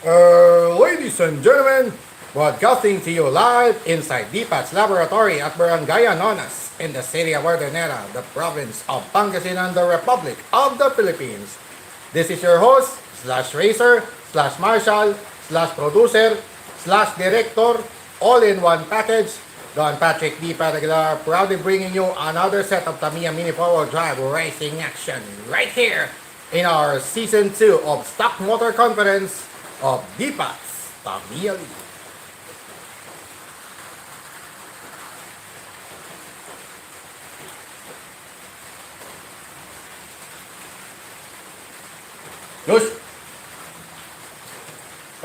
Ladies and gentlemen, broadcasting to you live inside DPAT's laboratory at Barangay Anonas in the city of Ordaneta, the province of Pangasinan, the Republic of the Philippines. This is your host, slash racer, slash marshal, slash producer, slash director, all in one package, Don Patrick D. Pataguilar, proudly bringing you another set of Tamiya Mini 4 Drive racing action right here in our Season 2 of Stock Motor Conference of DPAT's Tamiya League. Yes.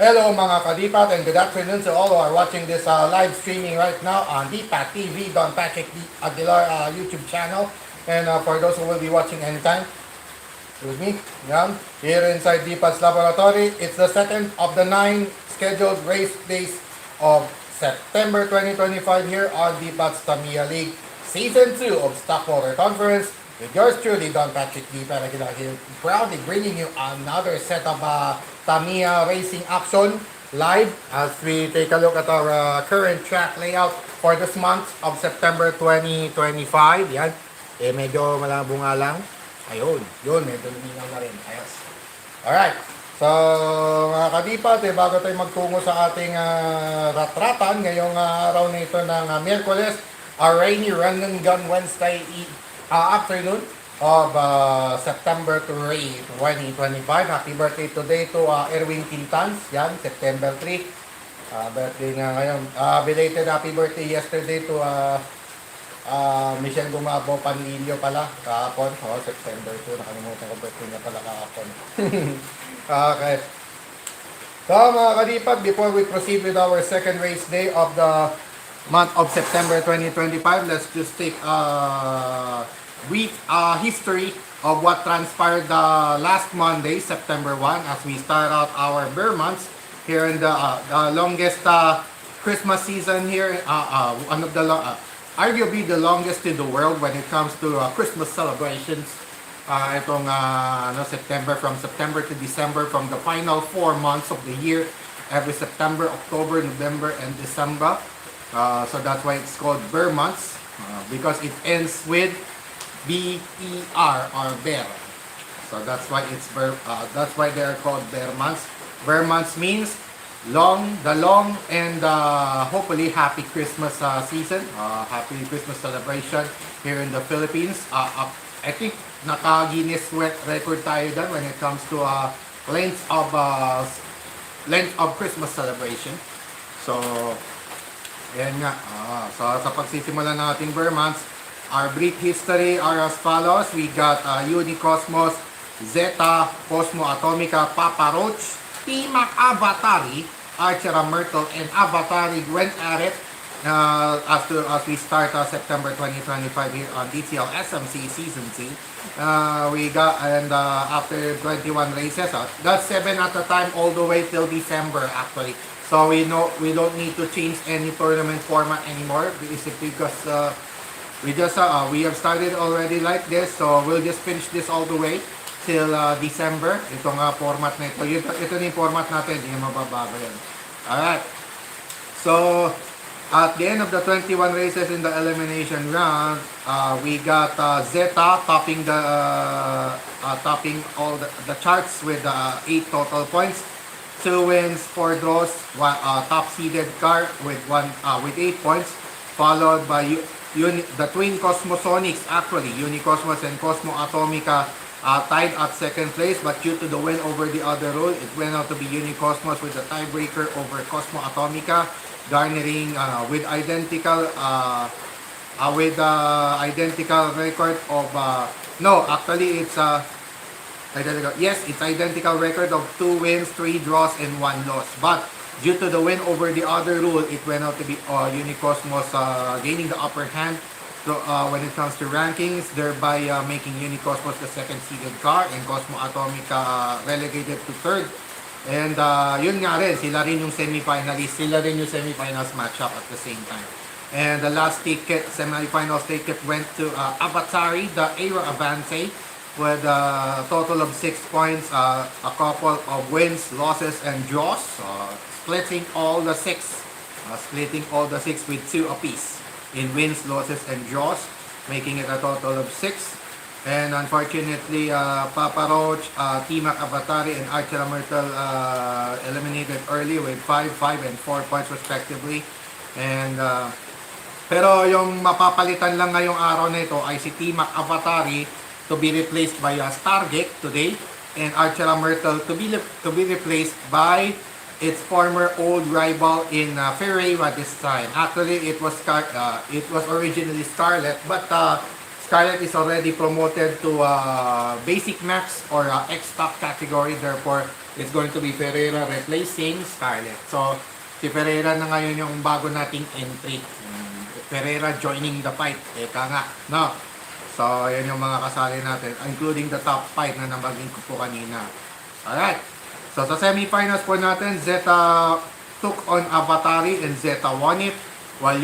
Hello mga kadipat and good afternoon to all who are watching this live streaming right now on DPAT TV, Don Patrick D. Aguilar YouTube channel. And for those who will be watching anytime, with me, here inside DPAT's laboratory, it's the second of the 9 scheduled race days of September 2025 here on DPAT's Tamiya League Season 2 of Stock Motor Conference with yours truly, Don Patrick D. Pataguilar here, proudly bringing you another set of Tamiya racing action live as we take a look at our current track layout for this month of September 2025. Yan. Medyo malabo nga lang. Ayun. Yun, medyo luminaw na rin. Ayos. Alright. So, mga kadipat, bago tayo magtungo sa ating ratratan ngayong araw na ito ng Miyerkules, a rainy run and gun Wednesday afternoon of September 3, 2025. Happy birthday today to Erwin Quintans. Yan, September 3. Birthday nga ngayon. Belated happy birthday yesterday to Michelle Gumabo Panlilio pala. Kahapon. September 2. Nakalimutan ko birthday niya pala kahapon. Okay. So mga kadipat, before we proceed with our second race day of the month of September 2025, let's just take brief history of what transpired last Monday, September 1, as we start out our bear months here in the longest Christmas season here, one of the arguably the longest in the world when it comes to Christmas celebrations. September, from September to December, from the final 4 months of the year, every September, October, November, and December. So that's why it's called bear months, because it ends with B-E-R or bear. So that's why it's bear, that's why they're called bear months. Bear months means the long and hopefully happy Christmas season, happy Christmas celebration here in the Philippines. I think naka-Guinness record tayo dyan when it comes to length of Christmas celebration. So yan nga. So sa pagsisimula ng ating bear months, our brief history are as follows. We got Unicosmos, Zeta, Cosmo Atomica, Papa Roach, T-Mac Avatari, Archera Myrtle, and Avatari went at it as we start September 2025 here on DCL SMC Season C. We got, and after 21 races, that's 7 at a time all the way till December actually. So we don't need to change any tournament format anymore, basically because we have started already like this, so we'll just finish this all the way till December. Itong format na ito. Ito na yung format natin, hindi mababago yan. Alright. So, at the end of the 21 races in the elimination round, we got Zeta topping all the charts with 8 total points, 2 wins, 4 draws, top seeded car with 8 points, followed by the twin Cosmosonics, actually Unicosmos and Cosmo Atomica tied at second place, but due to the win over the other rule, it went out to be Unicosmos with the tiebreaker over Cosmo Atomica, garnering with identical record of it's identical record of 2 wins, 3 draws, and 1 loss. But due to the win over the other rule, it went out to be Unicosmos gaining the upper hand when it comes to rankings, thereby making Unicosmos the second seeded car and Cosmo Atomica relegated to third. And yun nga rin, sila rin yung semifinalists, sila rin yung semifinals matchup at the same time. And the last ticket, semifinals ticket went to Avatari, the Aero Avance, with a total of 6 points, a couple of wins, losses, and draws, splitting all the six with 2 apiece in wins, losses, and draws, making it a total of 6. And unfortunately, Papa Roach, T-Mac Avatari, and Archer Myrtle eliminated early with 5, 5, and 4 points respectively. And pero yung mapapalitan lang ngayong araw na ito ay si T-Mac Avatari to be replaced by Stargate today, and Archer Myrtle to be replaced by its former old rival in Ferreira this time. Actually, it was originally Scarlet, but Scarlet is already promoted to basic max or X-Top category. Therefore, it's going to be Ferreira replacing Scarlet. So, si Ferreira na ngayon yung bago nating entry. Ferreira joining the fight. Eka nga. No? So, yan yung mga kasali natin, including the top 5 na nabagin ko po kanina. Alright. So, sa semifinals po natin, Zeta took on Avatari and Zeta won it. While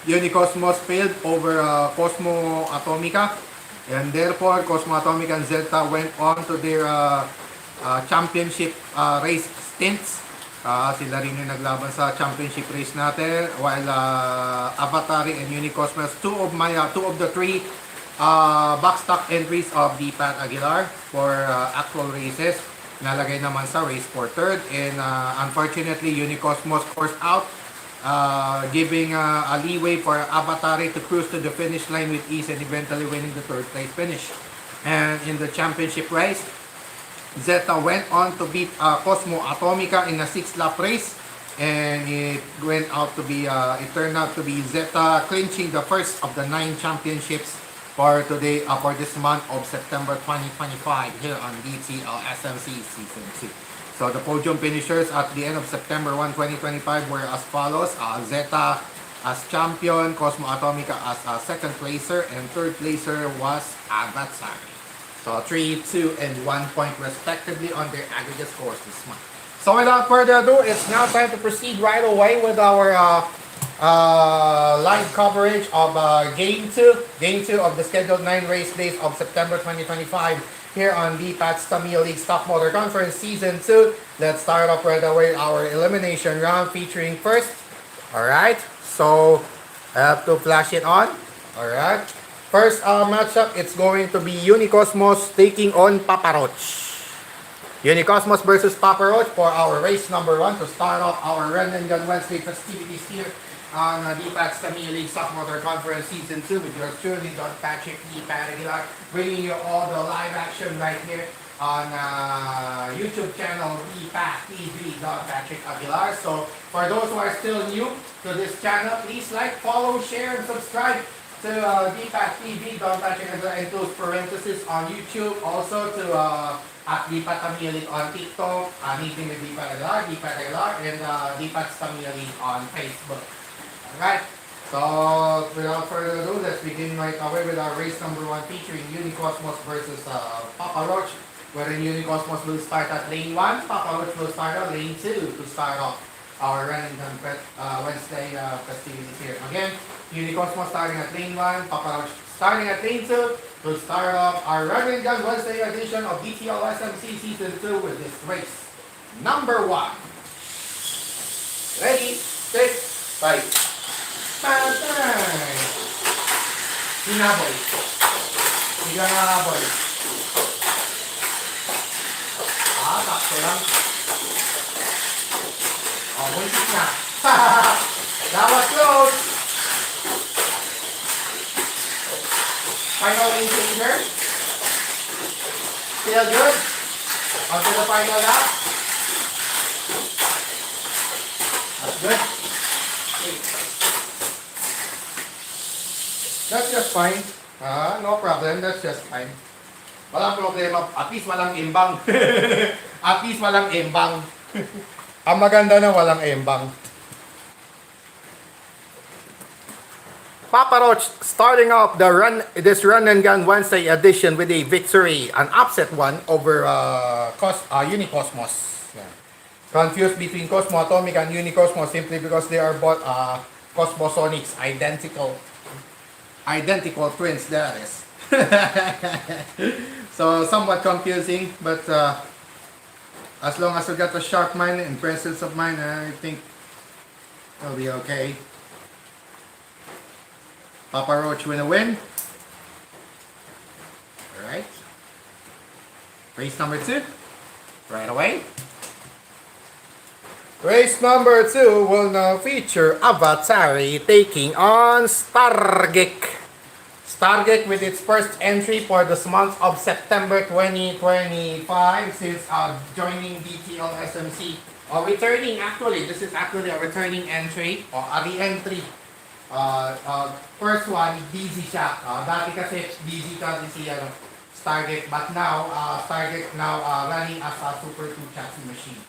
Unicosmos failed over Cosmo Atomica, and therefore Cosmo Atomica and Zeta went on to their championship race stints. Sila rin yung naglaban sa championship race natin, while Avatari and Unicosmos, two of the 3 backstock entries of the Pat Aguilar for actual races, nalagay naman sa race for third, and unfortunately Unicosmos forced out, giving a leeway for Avatari to cruise to the finish line with ease and eventually winning the third place finish. And in the championship race, Zeta went on to beat Cosmo Atomica in a 6-lap race, and it turned out to be Zeta clinching the first of the 9 championships for this month of September 2025 here on DTL SMC Season 2. So the podium finishers at the end of September 1, 2025 were as follows. Zeta as champion, Cosmo Atomica as a second placer, and third placer was Avatari. So 3, 2, and 1 point respectively on their aggregate scores this month. So without further ado, it's now time to proceed right away with our live coverage of Game 2 of the scheduled 9 race days of September 2025. Here on DPAT's Tamiya League Stock Motor Conference Season 2. Let's start off right away our elimination round featuring first. Alright, so I have to flash it on. Alright, first matchup, it's going to be Unicosmos taking on Papa Roach. Unicosmos versus Papa Roach for our race number 1 to start off our Run and Gun Wednesday festivities here on DPAT's Tamiya League Stock Motor Conference Season 2 with yours truly, Don Patrick DPAT Aguilar, bringing you all the live action right here on YouTube channel DPAT TV, Don Patrick Aguilar. So for those who are still new to this channel, please like, follow, share, and subscribe to DPAT TV, Don Patrick Aguilar, and those parentheses on YouTube. Also to at DPAT Tamiya League on TikTok, anything with DPAT Aguilar, and DPAT's Tamiya League on Facebook. Alright, so without further ado, let's begin right away with our race number 1 featuring Unicosmos versus Papa Roach, wherein Unicosmos will start at lane 1, Papa Roach will start at lane 2 to start off our Run and Gun Wednesday festivities here. Again, Unicosmos starting at lane 1, Papa Roach starting at lane 2 to start off our Run and Gun Wednesday edition of DTL SMC Season 2 with this race. Number 1. Ready, set, fight. Patay! Hinaboy. Higa nga haboy. Takto lang. Buntik na. That was close. Final lane changer. Still good. On to the final lap. That's good. That's just fine. No problem. That's just fine. Walang problema. At least walang imbang. At least walang imbang. Ang maganda na walang imbang. Papa Roach starting off this Run and Gun Wednesday edition with a victory, an upset one over Unicosmos. Yeah. Confused between Cosmo Atomica and Unicosmos simply because they are both Cosmosonics, identical twins, that is. So somewhat confusing, but as long as you got a sharp mind and presence of mind, I think it'll be okay. Papa Roach will win. Alright. Race number 2. Right away. Race number 2 will now feature Avatari taking on Stargek. Stargek with its first entry for this month of September 2025 since joining DTL SMC. Returning actually, this is actually a returning entry or a re-entry. First one, busy siya. Dati kasi busy kasi si Stargate, but now Stargate now running as a Super 2 chassis machine.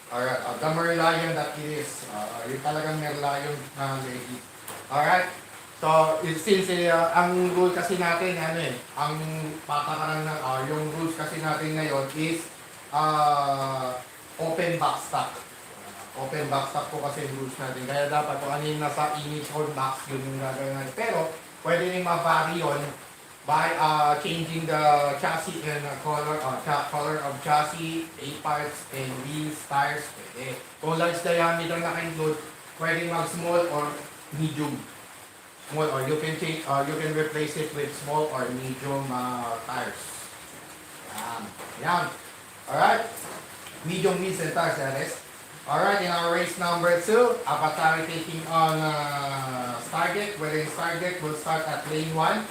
Alright, the Merlion that it is. Yung talagang Merlion na lady. Alright, so since ang rule kasi natin, ang patakaran ng, yung rules kasi natin ngayon is open backstock. Open backstock po kasi yung rules natin. Kaya dapat kung ano yung nasa image or box, yun yung gagawin natin. Pero, pwede rin ma-vary yun by changing the chassis and color of chassis, A-parts, and wheels, tires, pwede. Kung large diameter naka-include, pwede mag-small or medium. Small or you can change, you can replace it with small or medium tires. Yan. Alright. Medium wheels and tires, that is. Alright, in our race number 2, Avatari taking on Stargate, wherein Stargate will start at lane 1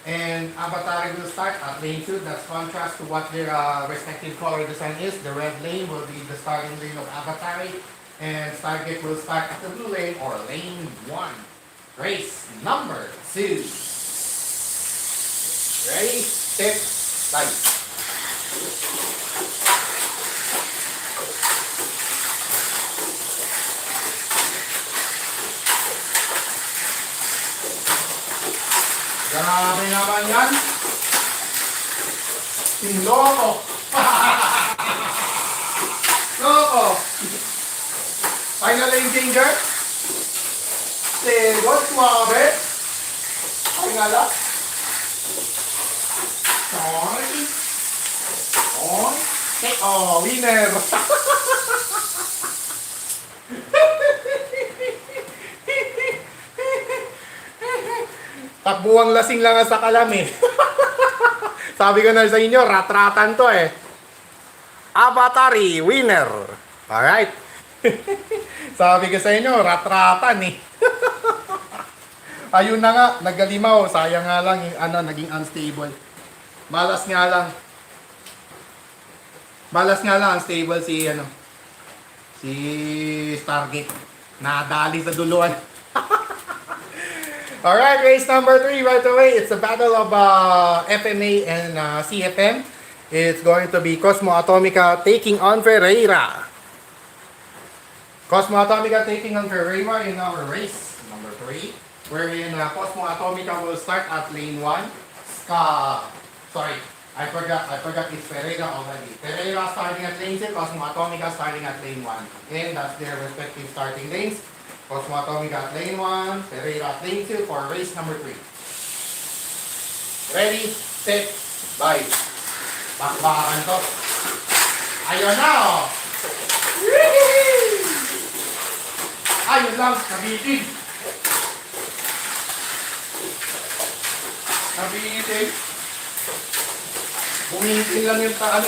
and Avatari will start at lane 2. That's contrast to what their respective color design is. The red lane will be the starting lane of Avatari and Stargate will start at the blue lane or lane 1. Race number 2. Ready, set, light. Grabe naman yan. Loko. Loko. Final lane changer. Segot, suabe. Pangala. Sorry. On. Oh, winner. Takbuwang lasing lang sa kalam eh. Sabi ko na sa inyo, rat-ratan to eh. Avatari, winner. Alright. Sabi ko sa inyo, rat-ratan eh. Ayun na nga, nagalimaw. Sayang nga lang yung naging unstable. Malas nga lang. Malas nga lang, unstable si si Stargate. Nadali sa duluan. Alright, race number 3 right away. It's a battle of FMA and CFM. It's going to be Cosmo Atomica taking on Ferreira. Cosmo Atomica taking on Ferreira in our race number 3. Wherein Cosmo Atomica will start at lane 1. Sorry, I forgot it's Ferreira already. Ferreira starting at lane 2, Cosmo Atomica starting at lane 1. And that's their respective starting lanes. Cosmo Atomica at lane 1, Ferreira at lane 2 for race number 3. Ready, set, bye. Bakbakan to. Ayun na oh. Ayun lang, kabitin. Kabitin. Bumitin lang yung final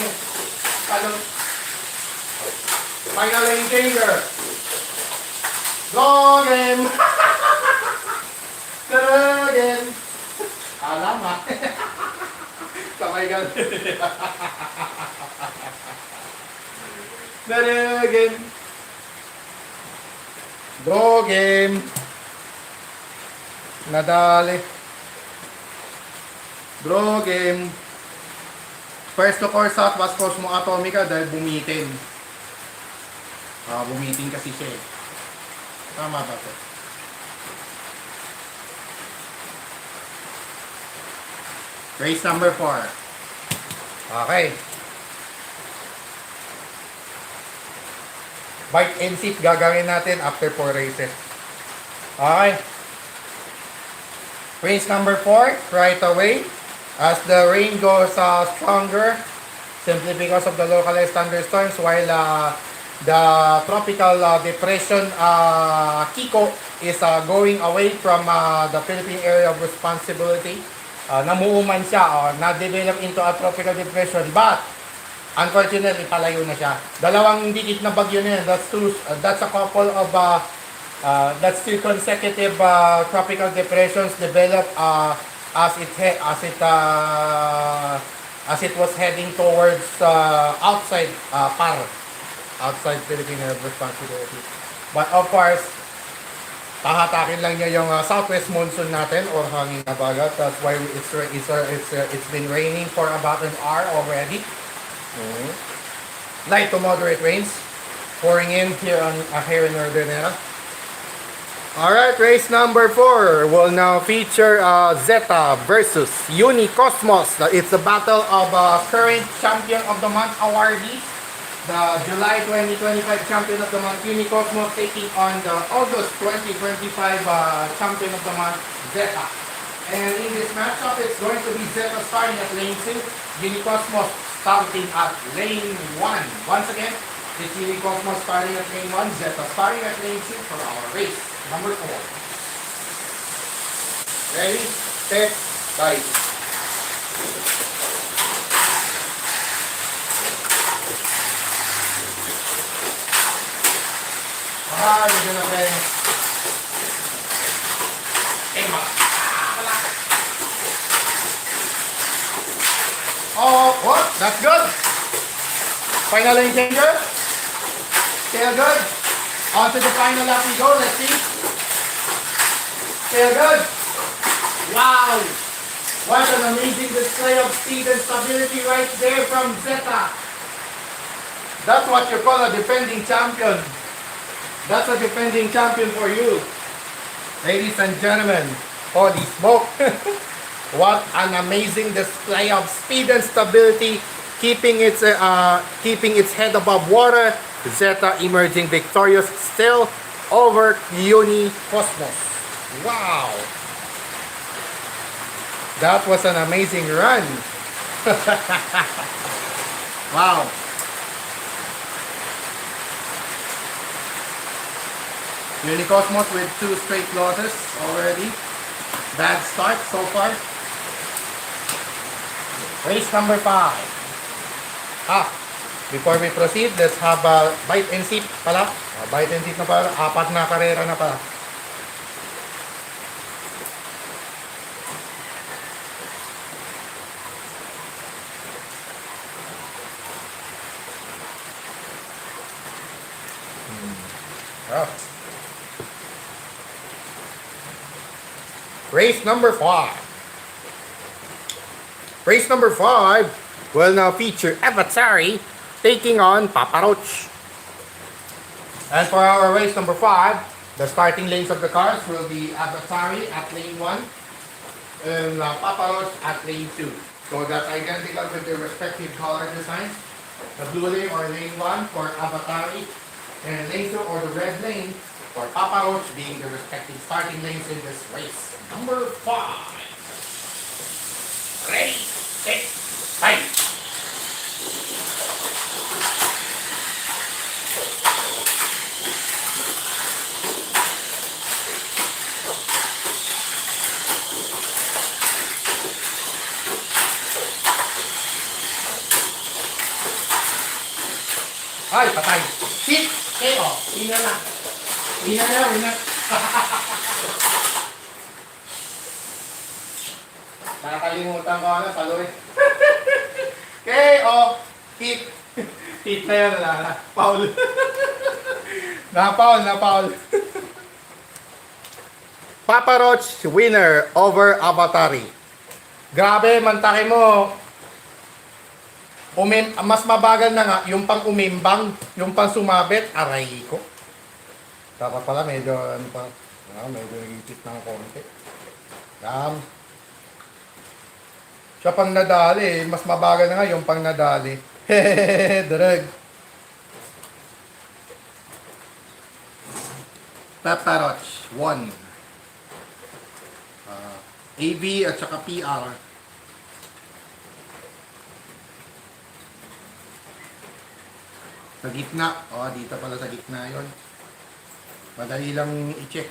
lane changer. Go game! Tara game! Alam ha? Sabay ka. Tara game! Go game! Nadali. Draw game. First to course out was Cosmo Atomica dahil bumitin. Bumitin kasi siya eh. Tama ba ito? Race number 4. Okay. Bite and sit gagawin natin after 4 races. Okay. Race number 4, right away. As the rain goes stronger, simply because of the localized thunderstorms, while the tropical depression Kiko is going away from the Philippine area of responsibility. Namuuman siya, na-develop into a tropical depression, but unfortunately, palayo na siya. Dalawang dikit na bagyo na yan. That's a couple of that's two consecutive tropical depressions developed as it was heading towards outside outside Philippine area of responsibility. But of course, tahatakin lang niya yung southwest monsoon natin or hangin na bagat. That's why it's been raining for about an hour already. Light to moderate rains pouring in here in Northern. Alright, race number 4 will now feature Zeta versus Unicosmos. It's a battle of current champion of the month awardees. The July 2025 champion of the month Unicosmos taking on the August 2025 champion of the month Zeta. And in this matchup, it's going to be Zeta starting at lane 2, Unicosmos starting at lane 1. Once again, it's Unicosmos starting at lane 1, Zeta starting at lane 2 for our race number 4. Ready, set, fight. You're gonna play. Oh, what? That's good. Final lane changer. Still good. On to the final lap we go. Let's see. Still good. Wow. What an amazing display of speed and stability right there from Zeta. That's what you call a defending champion. That's a defending champion for you. Ladies and gentlemen, holy smoke. What an amazing display of speed and stability, keeping its head above water. Zeta emerging victorious still over Unicosmos. Wow. That was an amazing run. Wow. Unicosmos with 2 straight losses already. Bad start so far. Race number 5. Before we proceed, let's have a bite and sip pala. Bite and sip na pala. 4 na karera na pala. Race number 5. Race number 5 will now feature Avatari taking on Papa Roach. And for our race number 5, the starting lanes of the cars will be Avatari at lane 1 and Papa Roach at lane 2. So that's identical with their respective color designs. The blue lane or lane 1 for Avatari and lane 2 or the red lane for Papa Roach being the respective starting lanes in this race. Number 5. Ready, set, fight. Ay, patay. Hit! KO. Hina na. Hina na, hina. Nakakalimutan ko na, saloy. KO. Hit. Hit na yan, wala na. Foul. Na-foul. Papa Roach, winner over Avatari. Grabe, mantake mo. Mas mabagal na nga yung pang umimbang, yung pang sumabit, aray ko. Dapat pala medyo medyo nagipit ng konti. Siya pang nadali, mas mabagal na nga yung pang nadali. Hehehe, drag. Papa Roach, 1. AV at saka PR. Sa gitna. O, dito pala sa gitna yon. Madali lang i-check.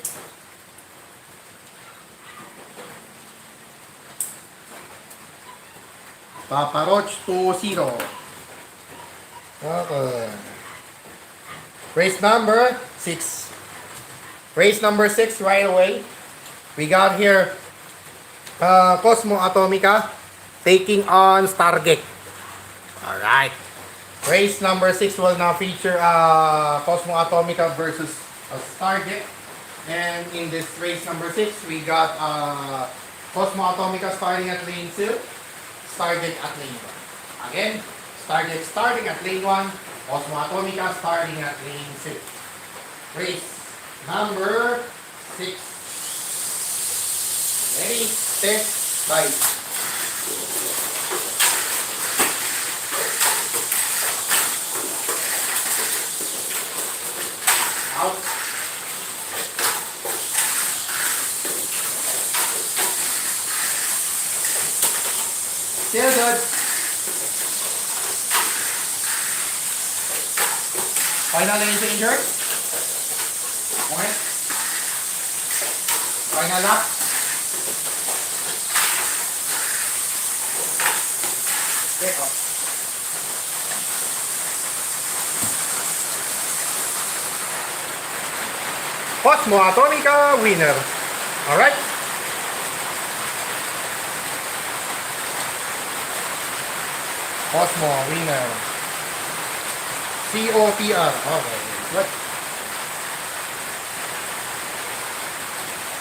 Papa Roach 2-0. Okay. Race number 6. Race number 6 right away. We got here Cosmo Atomica taking on Stargate. Alright. Race number 6 will now feature Cosmo Atomica versus Stargate. And in this race number 6, we got Cosmo Atomica starting at lane 2, Stargate at lane 1. Again, Stargate starting at lane 1, Cosmo Atomica starting at lane 2. Race number 6. Ready, set, bye. Out. Still good. Final lane changer. Okay. Final lap. Okay. Oh. Cosmo Atomica winner. Alright. Cosmo winner. COPR. Okay. What?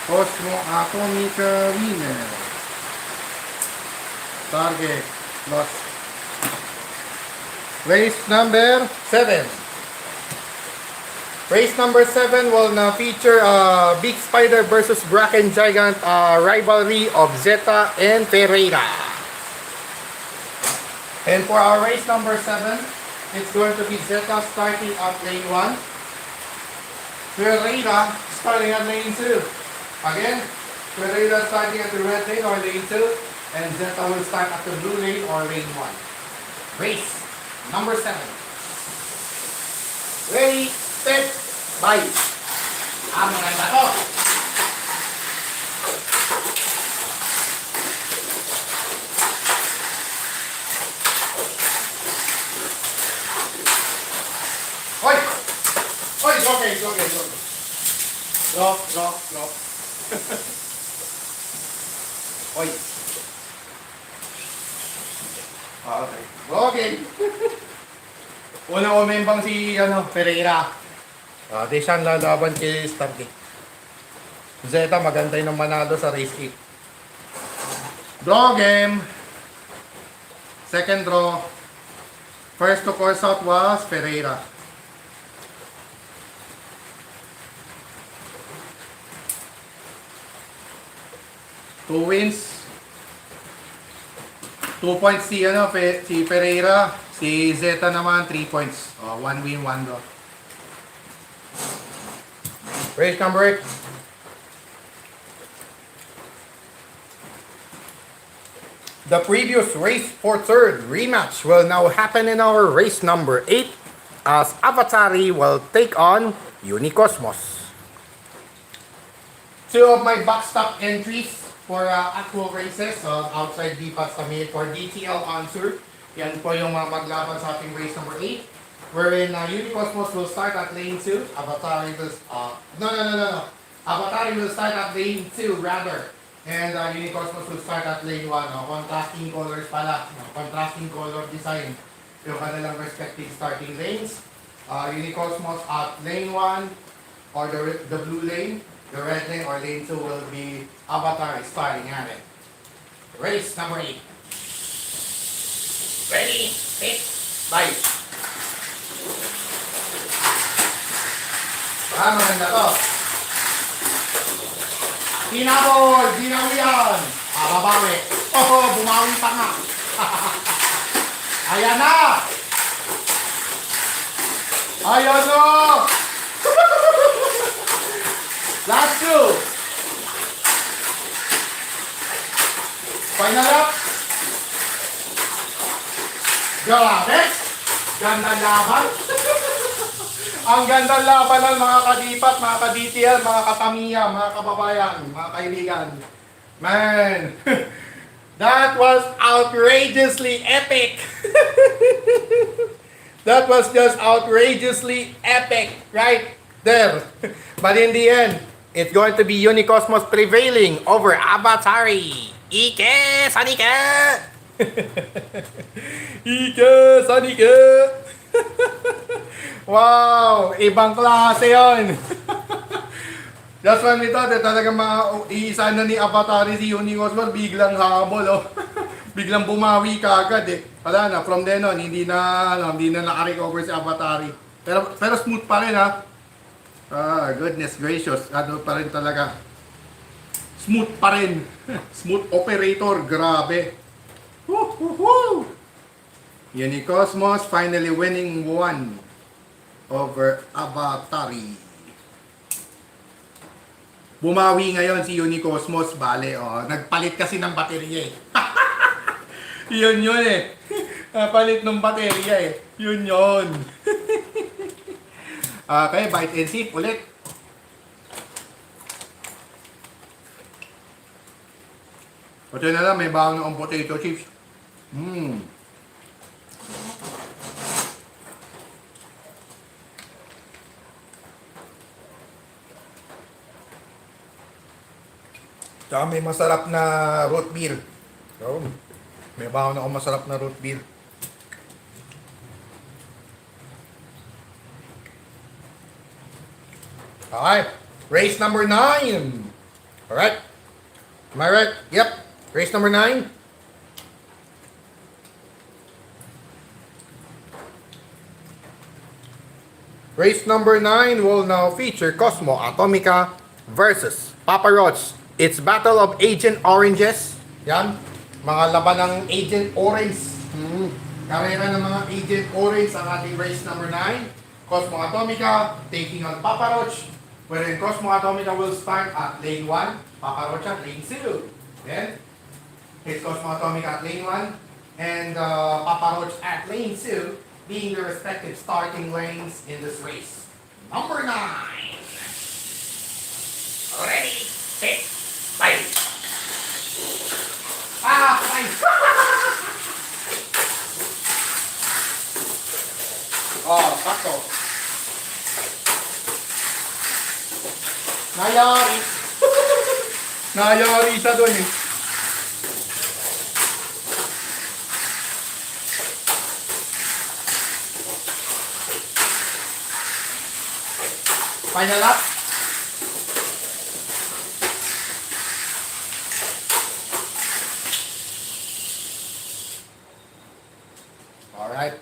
Cosmo Atomica winner. Target lost. Race number 7. Race number 7 will now feature Big Spider versus Bracken Gigant rivalry of Zeta and Ferreira. And for our race number 7, it's going to be Zeta starting at lane 1, Ferreira starting at lane 2. Again, Ferreira starting at the red lane or lane 2, and Zeta will start at the blue lane or lane 1. Race number 7. Ready, set, bye. Maganda to. Hoy! Hoy, okay. Drop. Hoy. Okay. Okay. Unang umembang si Ferreira. Di siyang lalaban kay Stargate. Zeta magantay ng manalo sa race 8. Draw game. Second draw. First to course out was Ferreira. Two wins. 2 points si Ferreira. Si Zeta naman 3 points. 1 win, 1 draw. Race number 8. The previous race for third rematch will now happen in our race number 8 as Avatari will take on Unicosmos. 2 of my backstop entries for actual races outside DPAS kami for DTL on tour. Yan po yung mga maglaban sa ating race number 8. Wherein Unicosmos will start at lane 2. Avatari will... No. Avatari will start at lane 2 rather. And Unicosmos will start at lane 1. Contrasting colors pala. Contrasting color design. Yung kanilang respective starting lanes. Unicosmos at lane 1 or the blue lane. The red lane or lane 2 will be Avatari starting at it. Race number 8. Ready, set, bye. Maganda to. Tinabol, dinawian. Babawi. Bumawi pa nga. Ayan na. Last 2. Final up. Grabe. Ganda laban. Ang gandang labanan mga kadipat, mga ka-DTL, mga ka-Tamiya, mga kababayan, mga kaibigan. Man, that was outrageously epic. That was just outrageously epic right there. But in the end, it's going to be Unicosmos prevailing over Avatari. Ike Sanike! Ike Sanike! Wow! Ibang klase yon. Just when we thought talagang iisa na ni Avatari si Unicosmos, biglang habol, oh. Biglang bumawi ka agad eh. Wala na, from then on, hindi na naka-recover si Avatari. Pero smooth pa rin ha. Goodness gracious. Ano pa rin talaga. Smooth pa rin. Smooth operator, grabe. Woo! Unicosmos finally winning one over Avatari. Bumawi ngayon si Unicosmos, bale, oh. Nagpalit kasi ng baterya eh. Yun eh. Palit ng baterya eh. Yun. Okay, bite and sip ulit. Pati na lang, may bawang ng potato chips. Tsaka may masarap na root beer. So, may bawang ako masarap na root beer. Okay, race number 9. Alright. Am I right? Yep. Race number 9. Race number 9 will now feature Cosmo Atomica versus Papa Roach. It's Battle of Agent Oranges. Yan. Mga laban ng Agent Orange. Karera ng mga Agent Orange ang ating race number 9. Cosmo Atomica taking on Papa Roach. Wherein Cosmo Atomica will start at lane 1. Papa Roach at lane 2. Then, it's Cosmo Atomica at lane 1. And Papa Roach at lane 2. Being the respective starting lanes in this race. Number 9. Ready, set, fight. Fight. Oh, sakto. Nayari. Nayari siya doon eh. Final lap. Alright.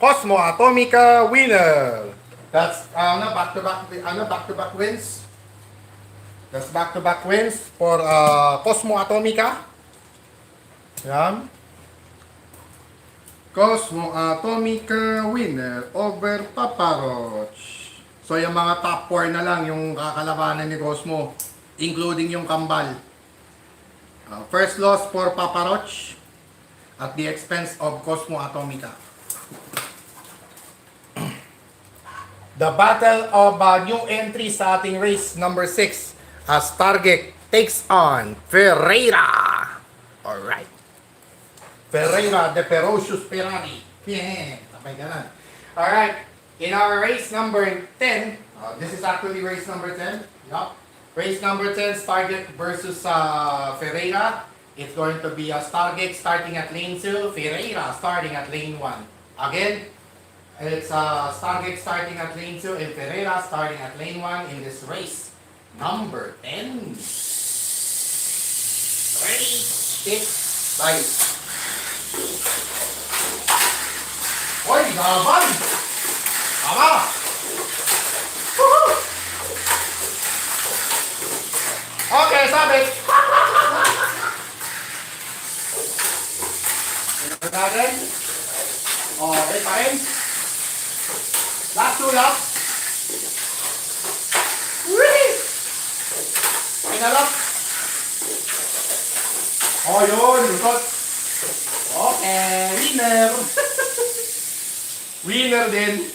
Cosmo Atomica winner. That's back-to-back wins. That's back-to-back wins for Cosmo Atomica. Yan. Cosmo Atomica winner over Papa Roach. So yung mga top 4 na lang yung kakalabanan ni Cosmo, including yung kambal. First loss for Papa Roach at the expense of Cosmo Atomica. The battle of new entry sa ating race number 6 as Target takes on Ferreira. Alright. Ferreira, the ferocious Ferrari. Yeah, sabay ganun. Alright. In our race number 10, this is actually race number 10. Yup. Race number 10, Stargate versus Ferreira. It's going to be a Stargate starting at lane 2, Ferreira starting at lane 1. Again, it's Stargate starting at lane 2 and Ferreira starting at lane 1 in this race. Number 10. Ready, set, fight. Oy, laban! Tama! Woohoo! Okay, sabit! Tignan natin. Okay, pa rin. Last 2 laps. Whee! Pinalap. Oh, yun. Lukot. Okay, winner. Winner din.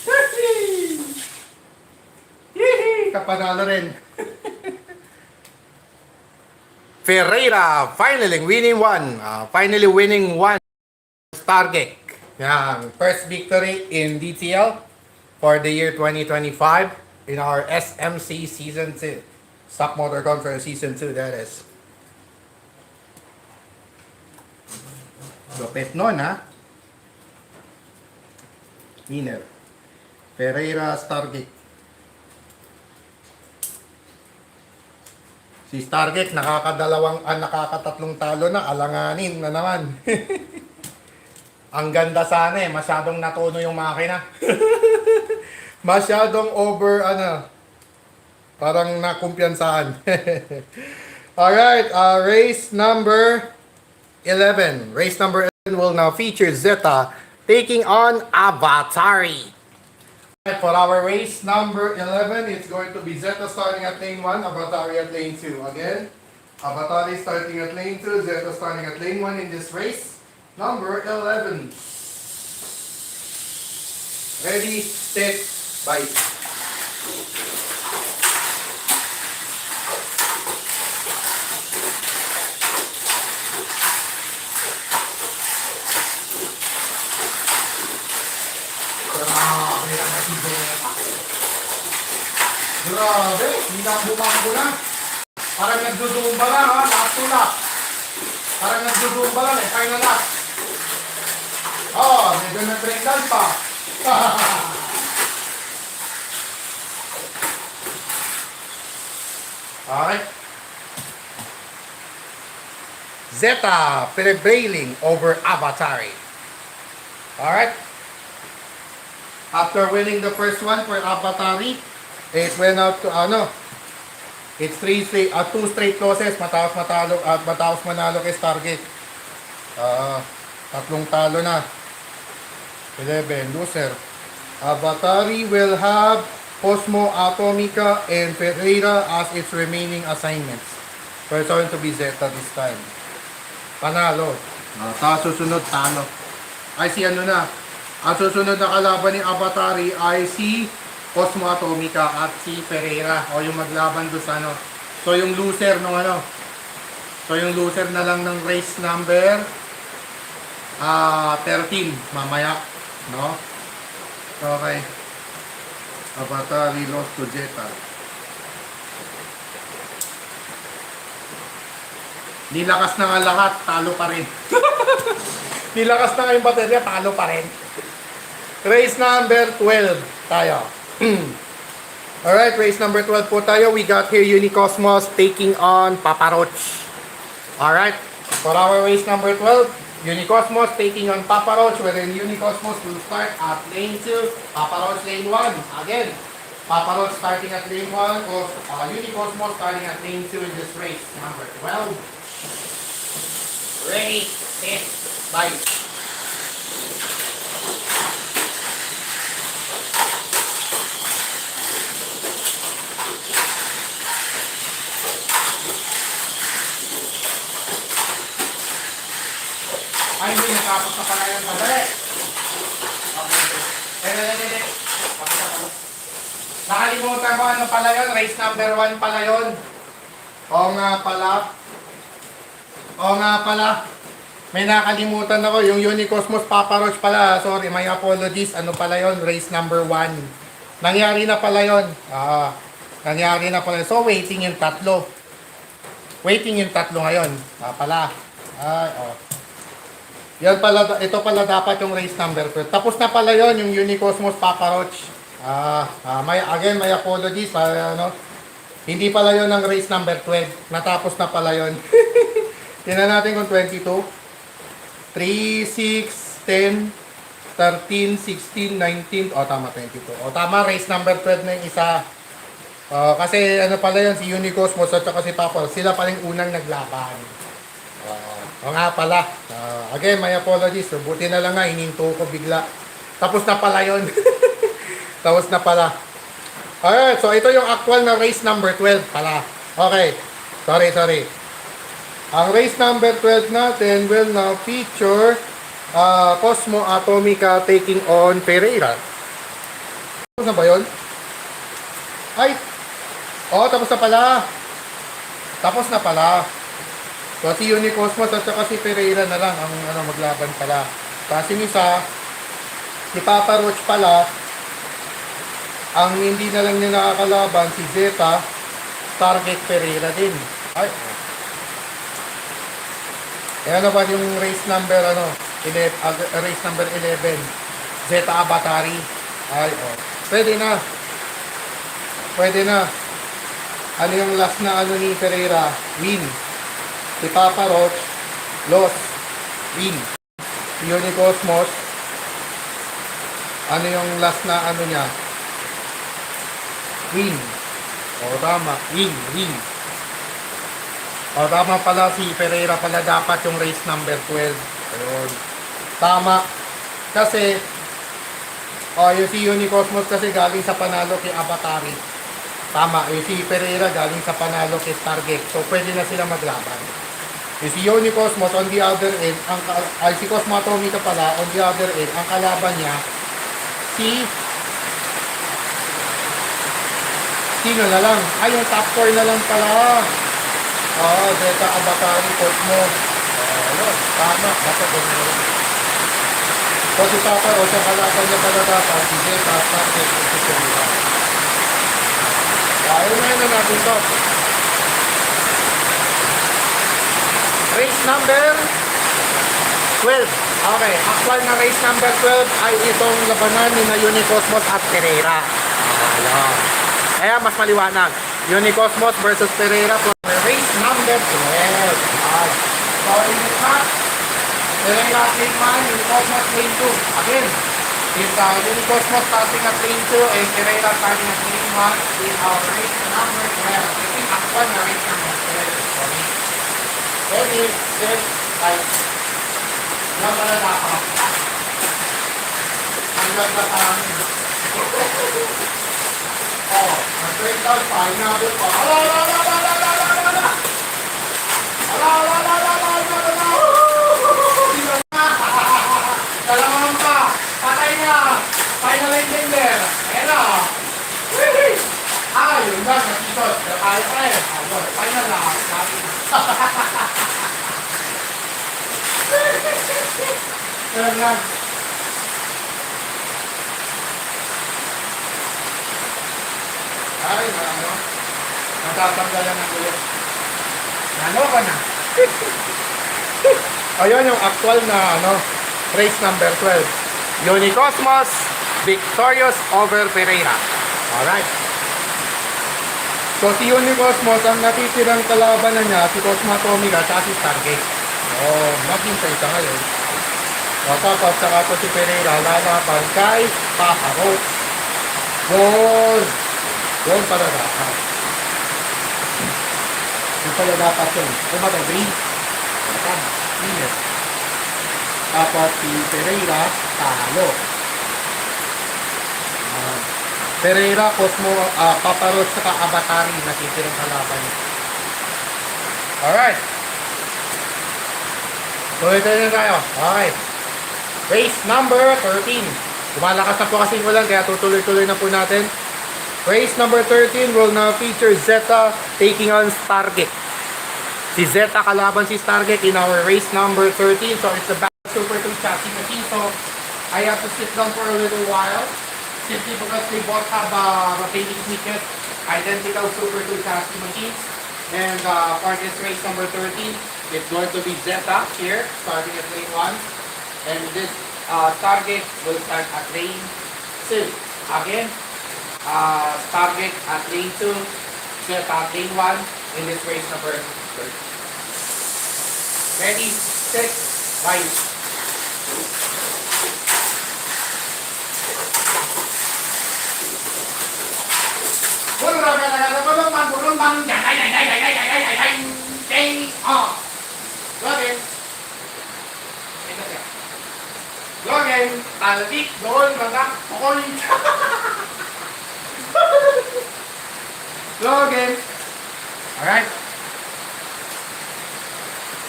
Atomica panalo rin. Ferreira finally winning one Stargate. Yan, first victory in DTL for the year 2025 in our SMC Season 2. Stock Motor Conference Season 2, that is. Lupit nun, ha? Winner. Ferreira Stargate. Si Stargate nakakatatlong talo na, alanganin na naman. Ang ganda sana eh, masyadong natuno yung makina. Masyadong parang nakumpiyansahan. Alright, race number 11. Race number 11 will now feature Zeta taking on Avatari. For our race number 11, it's going to be Zeta starting at lane 1, Avatari at lane 2. Again, Avatari starting at lane 2, Zeta starting at lane 1 in this race. Number 11. Ready, set, bye. Grabe, hindi na bumanggo na. Parang nagdudumba na, ha? Last to lap. Parang nagdudumba lang eh, final lap. Oh, medyo nag-breakdown pa. Alright. Zeta prevailing over Avatari. Alright. After winning the first one for Avatari, it went out to it's 2 straight losses matapos manalo kay Stargate. Tatlong talo na. 11 loser. Avatari will have Cosmo, Atomica, and Ferreira as its remaining assignments. So it's going to be Zeta this time. Panalo. Tapos susunod talo. Ay si na. Ang susunod na kalaban ni Avatari ay si Cosmo, Atomica at si Ferreira o yung maglaban doon sa So yung loser nung So yung loser na lang ng race number 13 mamaya, no? Okay. Avatari lost to Zeta. Nilakas na nga lahat, talo pa rin. Nilakas na nga yung baterya, talo pa rin. Race number 12 tayo. Alright, race number 12 po tayo. We got here Unicosmos taking on Paparoch. Alright, for our race number 12, Unicosmos taking on Paparoch, wherein Unicosmos will start at lane 2, Paparoch lane 1. Again, Paparoch starting at lane 1, or Unicosmos starting at lane 2 in this race number 12. Ready, set, bye. Ay, hindi. Natapos na pala yung padali. Okay. Nakalimutan ko ano pala yun. Race number 1 pala yun. Oo nga pala. May nakalimutan ako. Yung Unicosmos Paparoch pala. Sorry, my apologies. Ano pala yun? Race number 1. Nangyari na pala yun. Nangyari na pala. So, waiting yung tatlo. Waiting yung tatlo ngayon. Pala. Yan pala, ito pala dapat yung race number 12. Tapos na pala yon yung Unicosmos Paparoch. My apologies. Hindi pala yon ang race number 12. Natapos na pala yon. Tingnan natin kung 22. 3, 6, 10, 13, 16, 19. Tama, 22. Tama, race number 12 na yung isa. Kasi ano pala yon si Unicosmos at saka si Paparoch. Sila pala yung unang naglaban. Nga pala. Again, my apologies. So, buti na lang nga, hininto ko bigla. Tapos na pala yun. Tapos na pala. Alright, so ito yung actual na race number 12 pala. Okay. Sorry. Ang race number 12 natin will now feature Cosmo, Atomica taking on Ferreira. Tapos na ba yun? Ay, Oh, tapos na pala. Tapos na pala. So, si Unicosmos at saka si Pereira na lang ang maglaban pala. Kasi isa, si Papa Roach pala, ang hindi na lang niya nakakalaban, si Zeta, Target Pereira din. Ay. Kaya na ba yung race number, race number 11, Zeta Abatari. Ay, oh. Pwede na. Pwede na. Ano yung last na ni Pereira? Win. Si Papa Roach, loss, win. Si Unicosmos, ano yung last na niya? Win. O tama, win. O tama pala, si Pereira pala dapat yung race number 12. Ayun. Tama. Kasi, yung si Unicosmos kasi galing sa panalo kay Abatari. Tama, si Pereira galing sa panalo kay Stargate. So, pwede na sila maglaban. Si Unicosmos on the other end, si Cosmo Atomica pala, on the other end, ang kalaban niya, sino na lang? Ay, yung top 4 na lang pala. Zeta Abatari, Cosmo. Ayun, tama, dapat ganyan. So, si Papa o sa kalaban niya pala dapat, si Zeta, Stargate, si Pereira. Ayun na natin to. Race number 12. Okay, actual na race number 12 ay itong labanan ni na Unicosmos at Pereira. Ayan. Kaya mas maliwanag. Unicosmos versus Pereira for race number 12. Ayan. So in this match, Pereira lane 1, Unicosmos lane 2. Again, it's Unicosmos starting at lane 2 and Pereira starting at lane 1 in our race number 12. I think actual na race number 12. Sorry. Ready, set, fight. Yan pala dapat. Hanggang na kami. Mag-breakdown pa. Hinabot pa. Dalaman pa. Patay na. Final intender. Ayan na. Yun na. Nakikot. Kaya pa eh. Final na. Ayan lang. Ay, natatanggalan ng ulit. Ano ka na? Ayun yung actual na race number 12. Unicosmos victorious over Pereira. Alright. So si Unicosmos, ang natitirang kalaban na niya, si Cosmo Atomica at si Stargate. Maghintay sa ngayon. Tapos saka to si Pereira lalaban kay Papa Roach. Yun pala dapat. Yun pala dapat yun. Kumbaga green. Tama. Green. Tapos si Pereira talo. Pereira, Cosmo, Papa Roach saka Abatari natitirang kalaban niya. Alright. Tuloy-tuloy na tayo. Okay. Race number 13. Lumalakas na po kasi yung ulan, kaya tutuloy-tuloy na po natin. Race number 13 will now feature Zeta taking on Stargate. Si Zeta kalaban si Stargate in our race number 13. So it's a battle Super 2 chassis machine. So I have to sit down for a little while. Simply because they both have rotating sneakers, identical Super 2 chassis machines. And for this race number 13, it's going to be Zeta here, starting at lane 1. And this Stargate will start at lane 2. Again, Stargate at lane 2, Zeta at lane 1 in this race number 13. Ready, set, ride. Login, taldik, doon, magak, pokol. Login. Alright.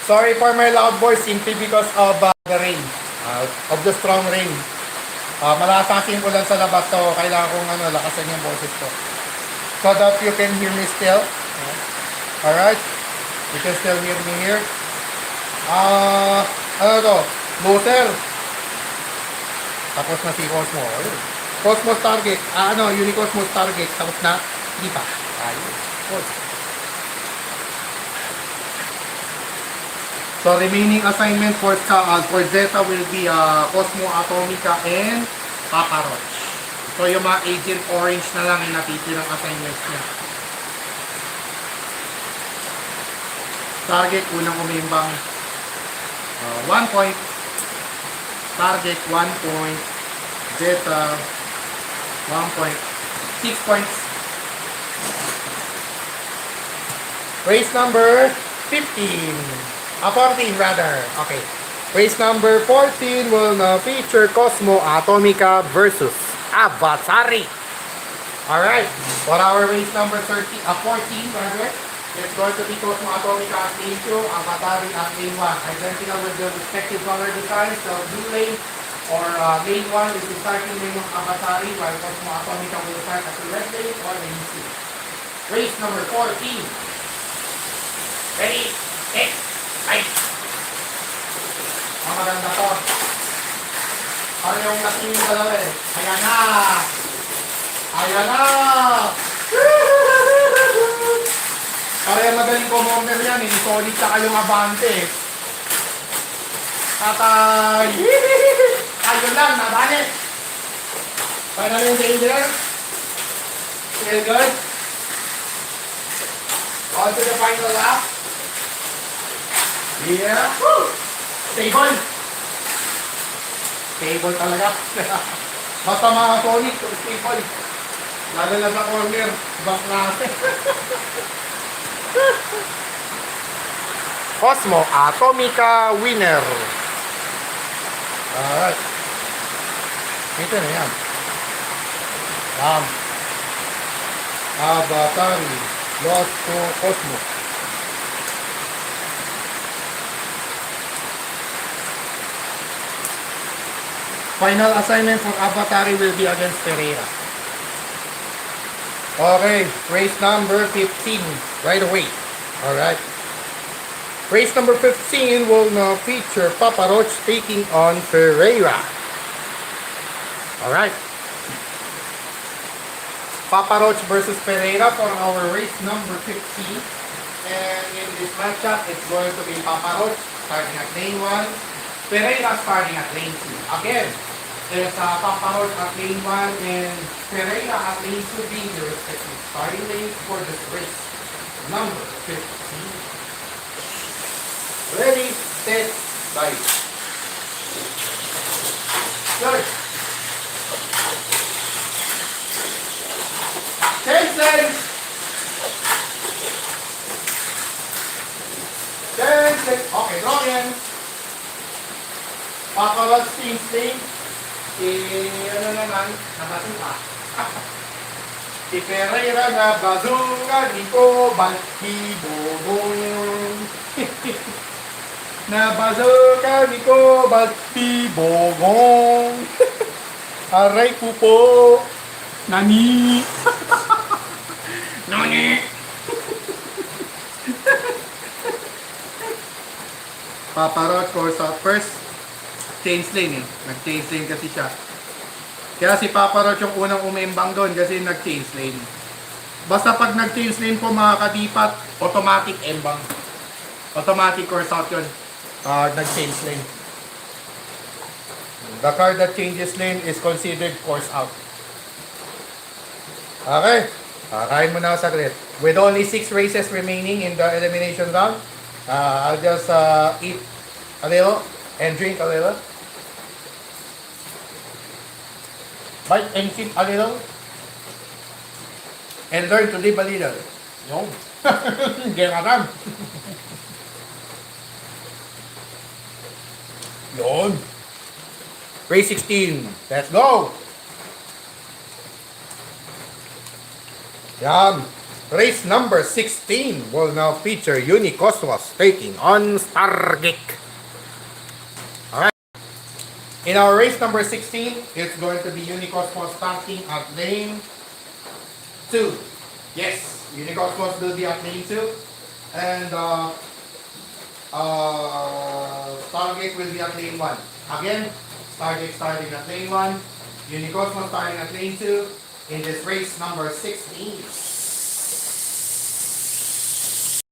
Sorry for my loud voice simply because of the rain. Of the strong rain. Malasasin ko lang sa labas, so kailangan kong lakasan yung boses ko. So so that you can hear me still. Alright? You can still hear me here. Ano to? Loser. Tapos na si Cosmo. Ayun. Cosmo Stargate. Unicosmo Stargate. Tapos na. Hindi pa. Ayun. Good. So remaining assignment for Zeta will be Cosmo Atomica and Papa Roach. So yung mga Agent Orange na lang yung natitirang assignments niya. Target, unang umimbang 1 point. Target 1 point. Zeta 1 point. 6 points. Race number 15. 14 rather. Okay. Race number 14 will now feature Cosmo Atomica versus Avatari. Alright. For our race number 14 rather, it's going to be Cosmo Atomica at lane 2, Avatari at lane 1. Identical with the respective color designs. So blue lane or lane 1 is the starting lane of Avatari, while Cosmo Atomica will start at the red lane or lane 2. Race number 14. Ready, set, fight! Ang maganda to. Ano yung natingin ko lang eh? Ayan na! Ayan na! Kaya magaling commander yan eh. Solid sa kayong abante eh. Tatay! Ayun lang, nabalit! Final yung danger. Feel good? On to the final lap. Yeah! Woo! Stable! Stable talaga. Basta mga Sonic, stable. Lalo na sa corner, ibang klase. Cosmo Atomica winner. Alright. Ito na yan. Avatari lost to Cosmo. Final assignment for Avatari will be against Pereira. Okay, race number 15, right away. Alright. Race number 15 will now feature Papa Roach taking on Pereira. Alright. Papa Roach versus Pereira for our race number 15. And in this matchup, it's going to be Papa Roach starting at lane 1. Pereira starting at lane 2. Again, there's Papa Roach at lane 1 and Pereira at lane 2 being the respective starting lanes for this race. Number 15. Ready, set, fight. Good. 10 seconds. 10 seconds. Okay, draw in. Papa Roach team sting. Ano naman, nabasuka. Si Pereira na bazooka, di ko baltibogong. Na bazooka, di ko baltibogong. Aray ko po. Nani. Nani. Papa Roach course out first. Change lane eh. Nag-change lane kasi siya. Kaya si Papa Roach yung unang umembang doon kasi nag-change lane. Basta pag nag-change lane po mga kadipat, automatic embang. Automatic course out yun. Nag-change lane. The car that changes lane is considered course out. Okay. Kain mo na saglit. With only 6 races remaining in the elimination round, I'll just eat a little and drink a little. Bite and sip a little. And learn to live a little. Yun. Geraram. Yun. Race 16. Let's go. Yan. Race number 16 will now feature Unicosmos taking on Stargeek. In our race number 16, it's going to be Unicosmos starting at lane 2. Yes, Unicosmos will be at lane 2. And Stargate will be at lane 1. Again, Stargate starting at lane 1. Unicosmos starting at lane 2. In this race number 16.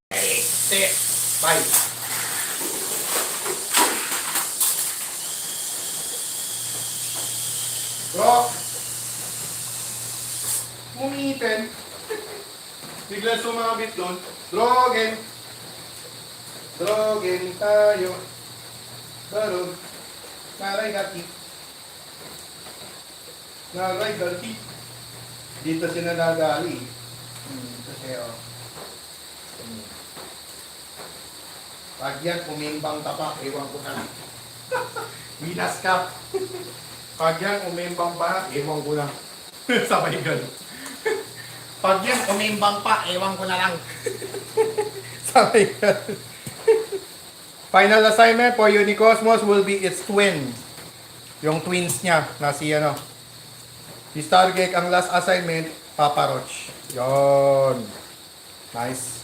Ready, set, bye. Rock. Mumitin. Bigla sumabit doon. Drogen. Drogen tayo. Darog. Naray gati. Naray gati. Dito siya nadagali. Kasi pag yan, umimbang tapak, ewan ko na lang. Winas ka. Pag yan, umimbang pa, ewan ko lang. Sabay ganun. Pag yan, umimbang pa, ewan ko na lang. Sabay ganun. Final assignment for Unicosmos will be its twin. Yung twins niya na si ano. Si Stargate ang last assignment, Papa Roach. Yon. Nice.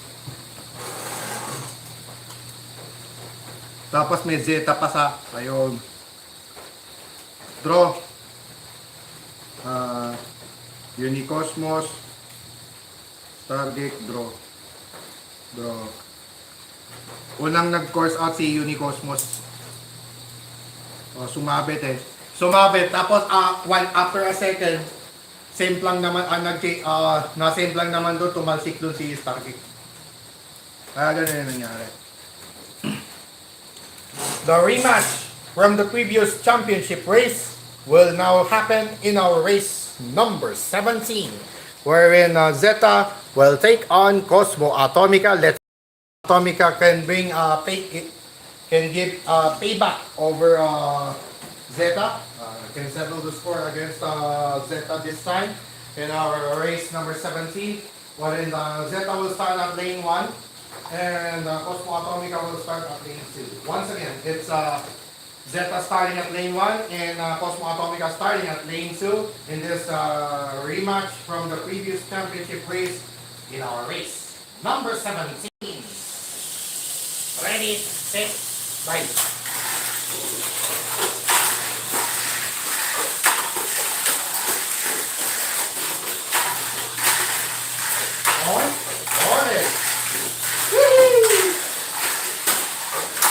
Tapos may Zeta pa sa, ayun. Draw. Unicosmos. Stargate, draw. Draw. Unang nag-course out si Unicosmos. Sumabit eh. Sumabit. Tapos, after a second, same lang naman, na-same lang naman doon, tumalsik doon si Stargate. Kaya ganun yung nangyari. The rematch from the previous championship race will now happen in our race number 17, wherein Zeta will take on Cosmo Atomica. Let's Atomica can bring can give payback over Zeta. Can settle the score against Zeta this time in our race number 17, wherein Zeta will start at lane 1. And Cosmo Atomica will start at lane 2. Once again, it's Zeta starting at lane 1 and Cosmo Atomica starting at lane 2 in this rematch from the previous championship race in our race number 17. Ready, set, bye. On it.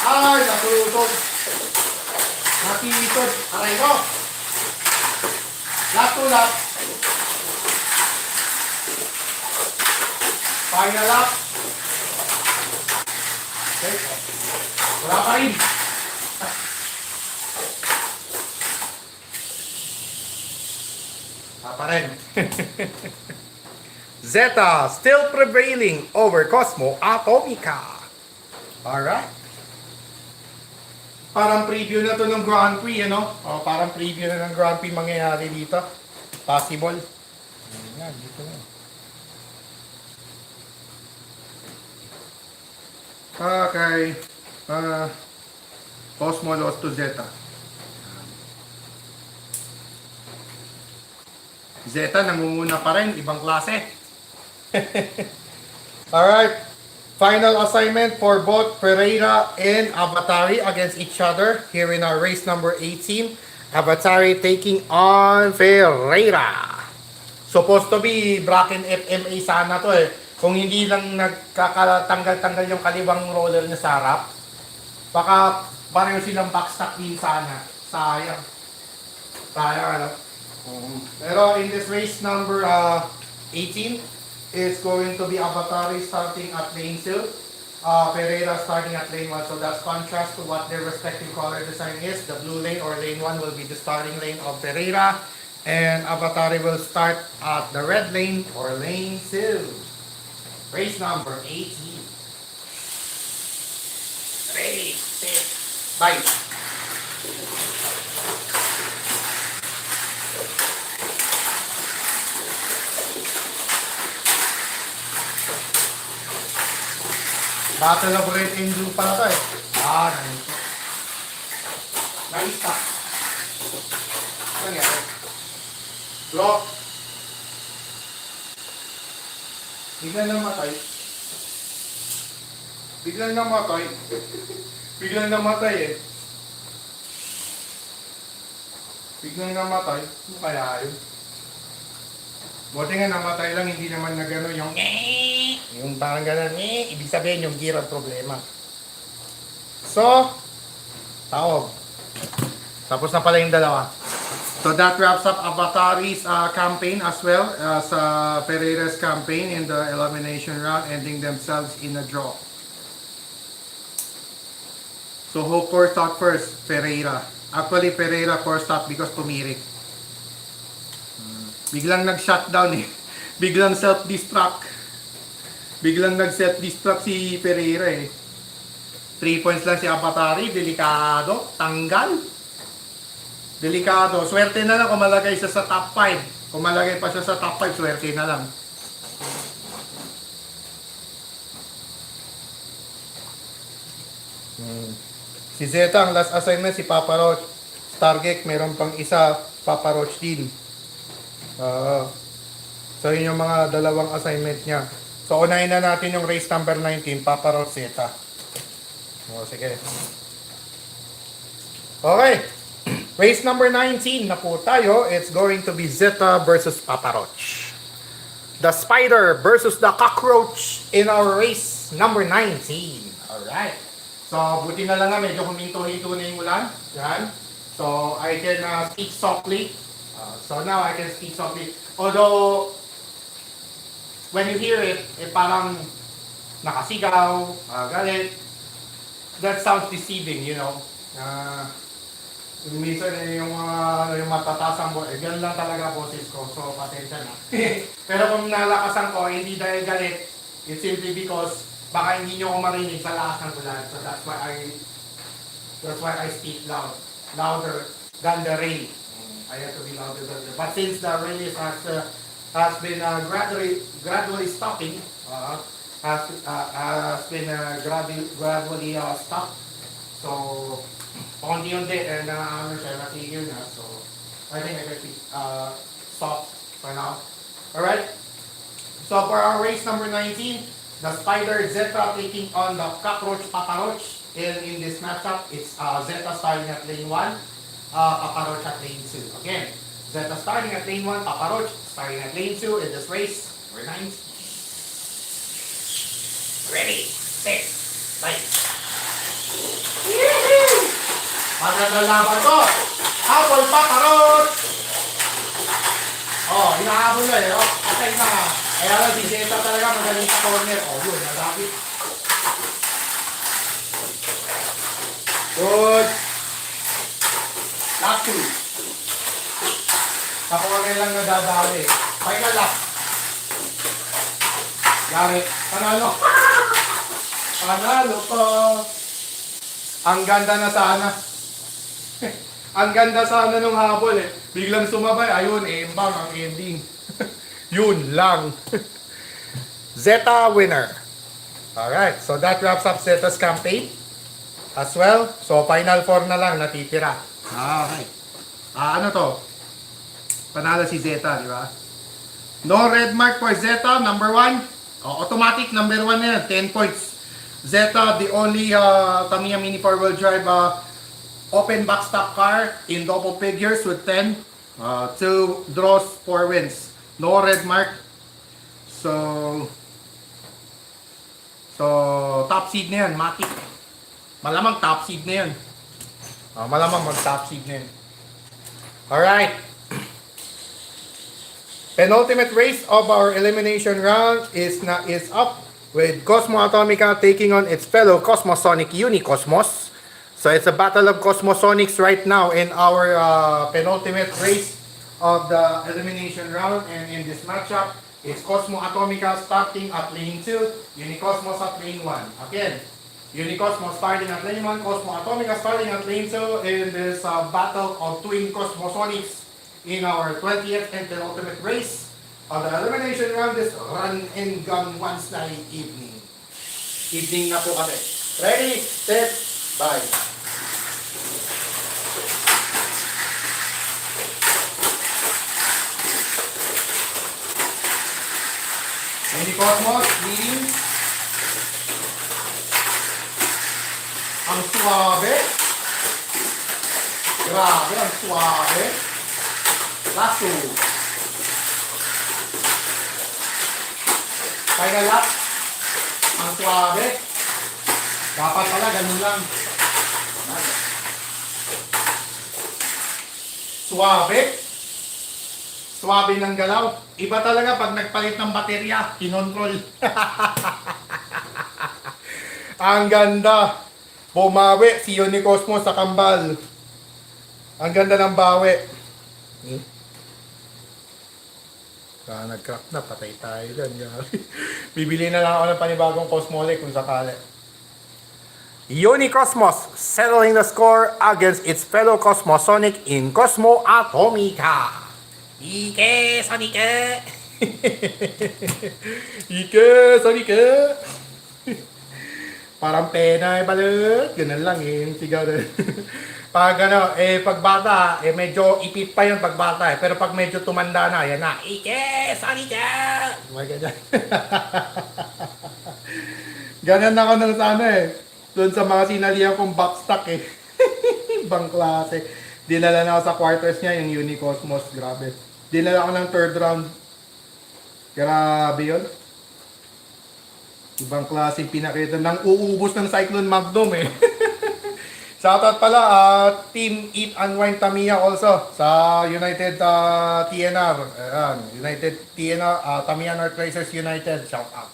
Ay, natutod. Natitod. Aray ko. Lap to lap. Final lap. Okay. Wala pa rin. Wala pa rin. Zeta still prevailing over Cosmo Atomica. Alright. Parang preview na to ng Grand Prix, ano? O, parang preview na ng Grand Prix mangyayari dito. Possible. Ayan, dito na. Okay. Cosmo lost to Zeta. Zeta nangunguna pa rin, ibang klase. Alright. Final assignment for both Pereira and Avatari against each other here in our race number 18. Avatari taking on Pereira. Supposed to be Bracken FMA sana to eh. Kung hindi lang nagkakatanggal-tanggal yung kaliwang roller niya sa harap, baka pareho silang backstop din sana. Sayang. Sayang ano. Pero in this race number 18, it's going to be Avatari starting at lane 2, Pereira starting at lane 1. So that's contrast to what their respective color design is. The blue lane or lane 1 will be the starting lane of Pereira, and Avatari will start at the red lane or lane 2. Race number 18. Ready, set, bye. Battle of Red and Blue pala to eh. Nandito. Naista. Ano nangyari? Block. Biglang namatay. Biglang namatay. Biglang namatay eh. Biglang namatay. Ano kaya yun? Buti nga namatay lang, hindi naman na gano'n yung yung parang gano'n, ibig sabihin yung gear ang problema. So, tawag. Tapos na pala yung dalawa. So that wraps up Avatari's campaign as well as Pereira's campaign in the elimination round, ending themselves in a draw. So who core stock first? Pereira. Actually, Pereira core stock because tumirik. Biglang nag-shutdown eh. Biglang self-destruct. Biglang nag-self-destruct si Pereira eh. 3 points lang si Avatari. Delikado. Tanggal. Delikado. Swerte na lang kung malagay siya sa top 5. Kung malagay pa siya sa top 5, swerte na lang. Si Zeta, ang last assignment, si Papa Roach. Stargate, meron pang isa, Papa Roach din. So yun yung mga dalawang assignment niya. So unahin na natin yung race number 19, Papa Roach Zeta. O sige. Okay. Race number 19 na po tayo. It's going to be Zeta versus Papa Roach. The spider versus the cockroach in our race number 19. Alright. So buti na lang nga medyo huminto-hinto na yung ulan. Yan. So I can speak softly. So now I can speak softly. Although, when you hear it, parang nakasigaw, galit. That sounds deceiving, you know. Minsan yung matatasang ganun lang talaga boses ko. So, pasensya na. Pero kung nalakasan ko, hindi dahil galit. It's simply because baka hindi nyo ko marinig sa lakas ng ulan. So that's why I speak louder than the rain. I have to be louder than the rain. But since the rain has been gradually stopping, has been gradually stopped. So, unti-unti na siya natigil na. So, I think I can speak soft for now. Alright? So, for our race number 19, the Spider Zeta taking on the Cockroach Papa Roach. In this matchup, it's Zeta starting at lane 1, Papa Roach at lane 2. Again, Zeta starting at lane 1, Papa Roach starting at lane 2 in this race. Number 9. Ready, set, fight. Magandang laban to. Habol Papa Roach. Oh, hinahabol na eh. Oh, patay na. Kaya lang si Zeta talaga magaling sa corner. Oh, yun, nagapit. Good. Last 2. Kapag lang nadadali. Final lap. Yari. Panalo. Panalo po. Ang ganda na sana. Ang ganda sana nung habol eh. Biglang sumabay. Ayun, embang ang ending. Yun lang. Zeta winner. Alright, so that wraps up Zeta's campaign as well. So final 4 na lang natitira. Okay. Ano to? Panalo si Zeta, di ba? No red mark for Zeta, number 1. Automatic, number 1 na yan, 10 points. Zeta, the only Tamiya Mini 4-wheel drive open backstop car in double figures with 10. 2 draws, 4 wins. No red mark. So top seed na yan, Matic. Malamang top seed na yan. Malamang mag-top seed na yan. Alright. Penultimate race of our elimination round is up with Cosmo Atomica taking on its fellow Cosmosonic Unicosmos. So it's a battle of Cosmosonics right now in our penultimate race of the elimination round, and in this matchup, it's Cosmo Atomica starting at lane 2, Unicosmos at lane 1. Again, Unicosmos starting at lane 1, Cosmo Atomica starting at lane 2 in this battle of twin Cosmosonics in our 20th and penultimate race of the elimination round, this run and gun one-night evening. Evening na po kasi. Ready, set, bye. Mini Cosmos, leading. Ang suabe. Grabe, ang suabe. Lasso. Final lap. Ang suabe. Dapat pala, ganun lang. Suabe. Suabe ng galaw. Iba talaga pag nagpalit ng baterya, kinontrol. Ang ganda. Bumawi si Unicosmo sa kambal. Ang ganda ng bawi. Nag-crack na, patay tayo dyan. Bibili na lang ako ng panibagong Cosmole kung sakali. Unicosmos settling the score against its fellow Cosmosonic in Cosmo Atomica. Ike, Sonike! Ike, Sonike! Parang pena balut. Ganun lang yung sigaw na. Pag pag bata, medyo ipit pa yun pag bata Pero pag medyo tumanda na, yan na. Ike, Sonike! Ganyan. Ganyan ako ng sana Doon sa mga sinalihan kong backstock Ibang klase. Dinala na ako sa quarters niya, yung Unicosmos. Grabe. Dinala ako ng third round. Grabe yun. Ibang klase pinakita. Nang uubos ng Cyclone Magnum Shoutout pala Team Eat and Wine Tamiya also sa United TNR. United TNR, Tamiya North Racers United. Shoutout.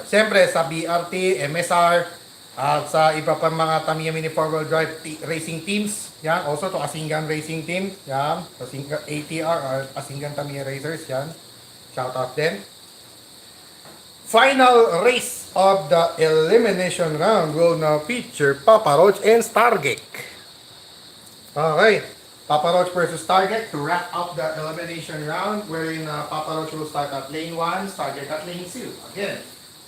Siyempre sa BRT, MSR, at sa iba pa mga Tamiya Mini 4-wheel drive racing teams. Yan. Also to Asingan Racing Team. Yan. ATR or Asingan Tamiya Racers. Yan. Shoutout din. Final race of the elimination round will now feature Papa Roach and Stargate. Okay. Papa Roach versus Stargate to wrap up the elimination round wherein Papa Roach will start at lane 1, Stargate at lane 2. Again,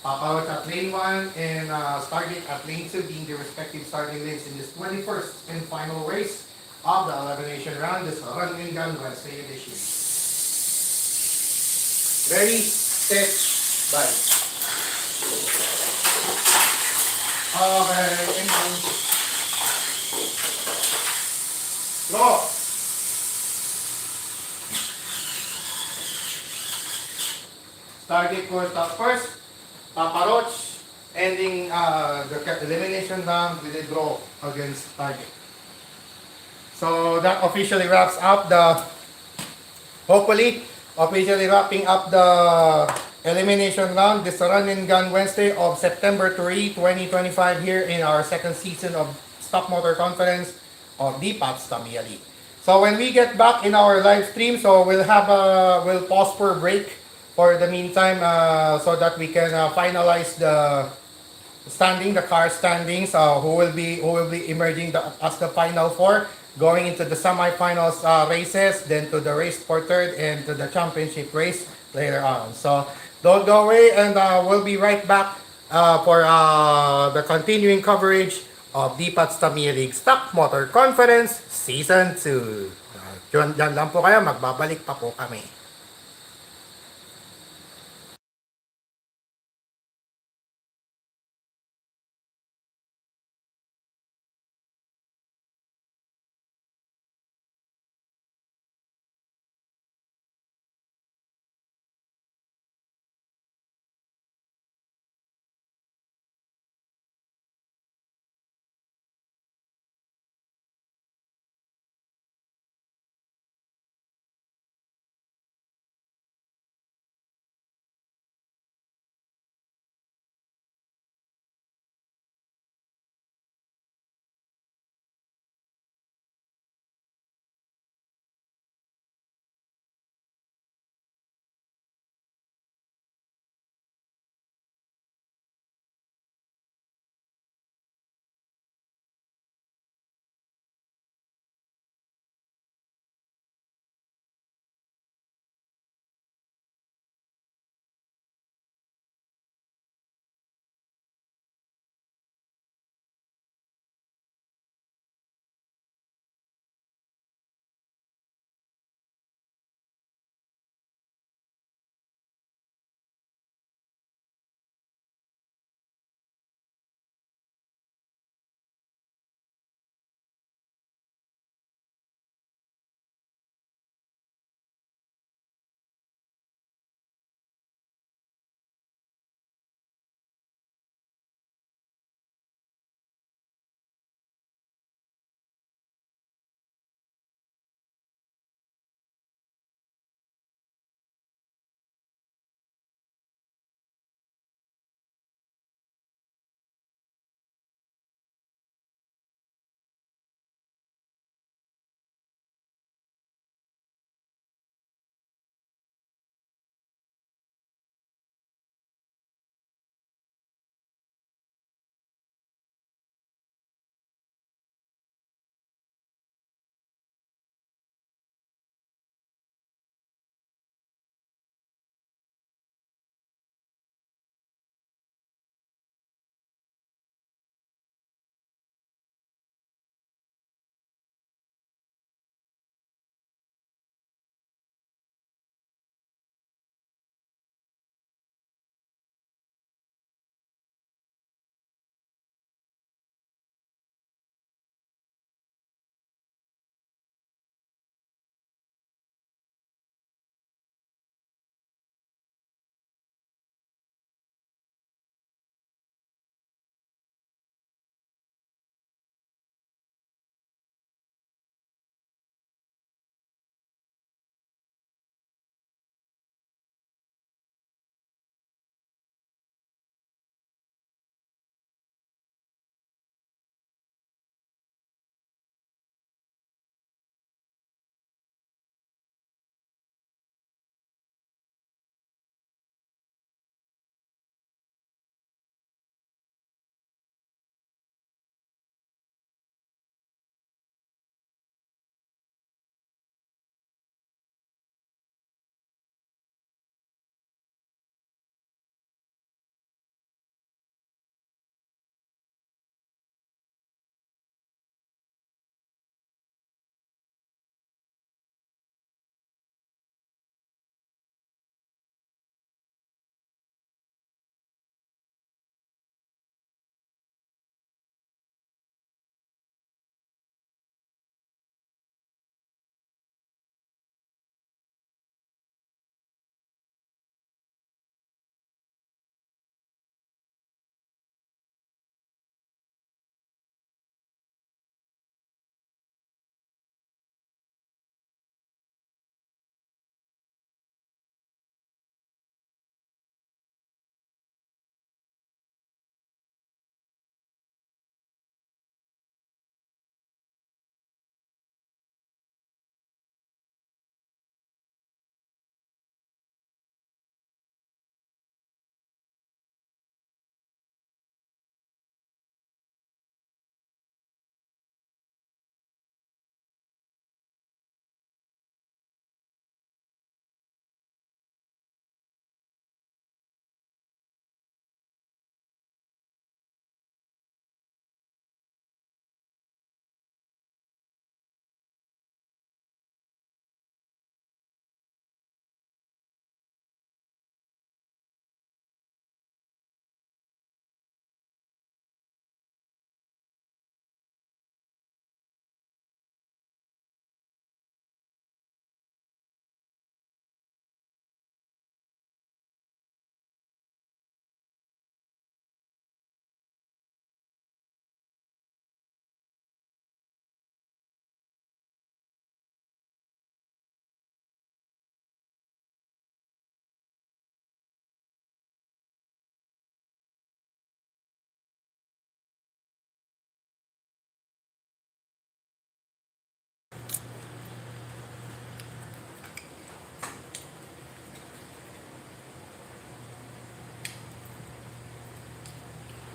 Papa Roach at lane 1 and Stargate at lane 2 being the respective starting lanes in this 21st and final race of the elimination round, this Run and Gun Wednesday edition. Ready, set, bye. Okay, and on. Go! Stargate will start first. Papa Roach ending the elimination round with a draw against Stargate. So that officially wraps up hopefully wrapping up the elimination round, this Run and Gun Wednesday of September 3, 2025 here in our second season of Stock Motor Conference of the Pats Tamiya League. So when we get back in our live stream, so we'll pause for a break for the meantime so that we can finalize the car standings, who will be emerging as the final four, going into the semifinals races, then to the race for third and to the championship race later on. So don't go away, and we'll be right back for the continuing coverage of the Pats Tamiya League Stock Motor Conference Season 2. Diyan lang po kayo, magbabalik pa po kami.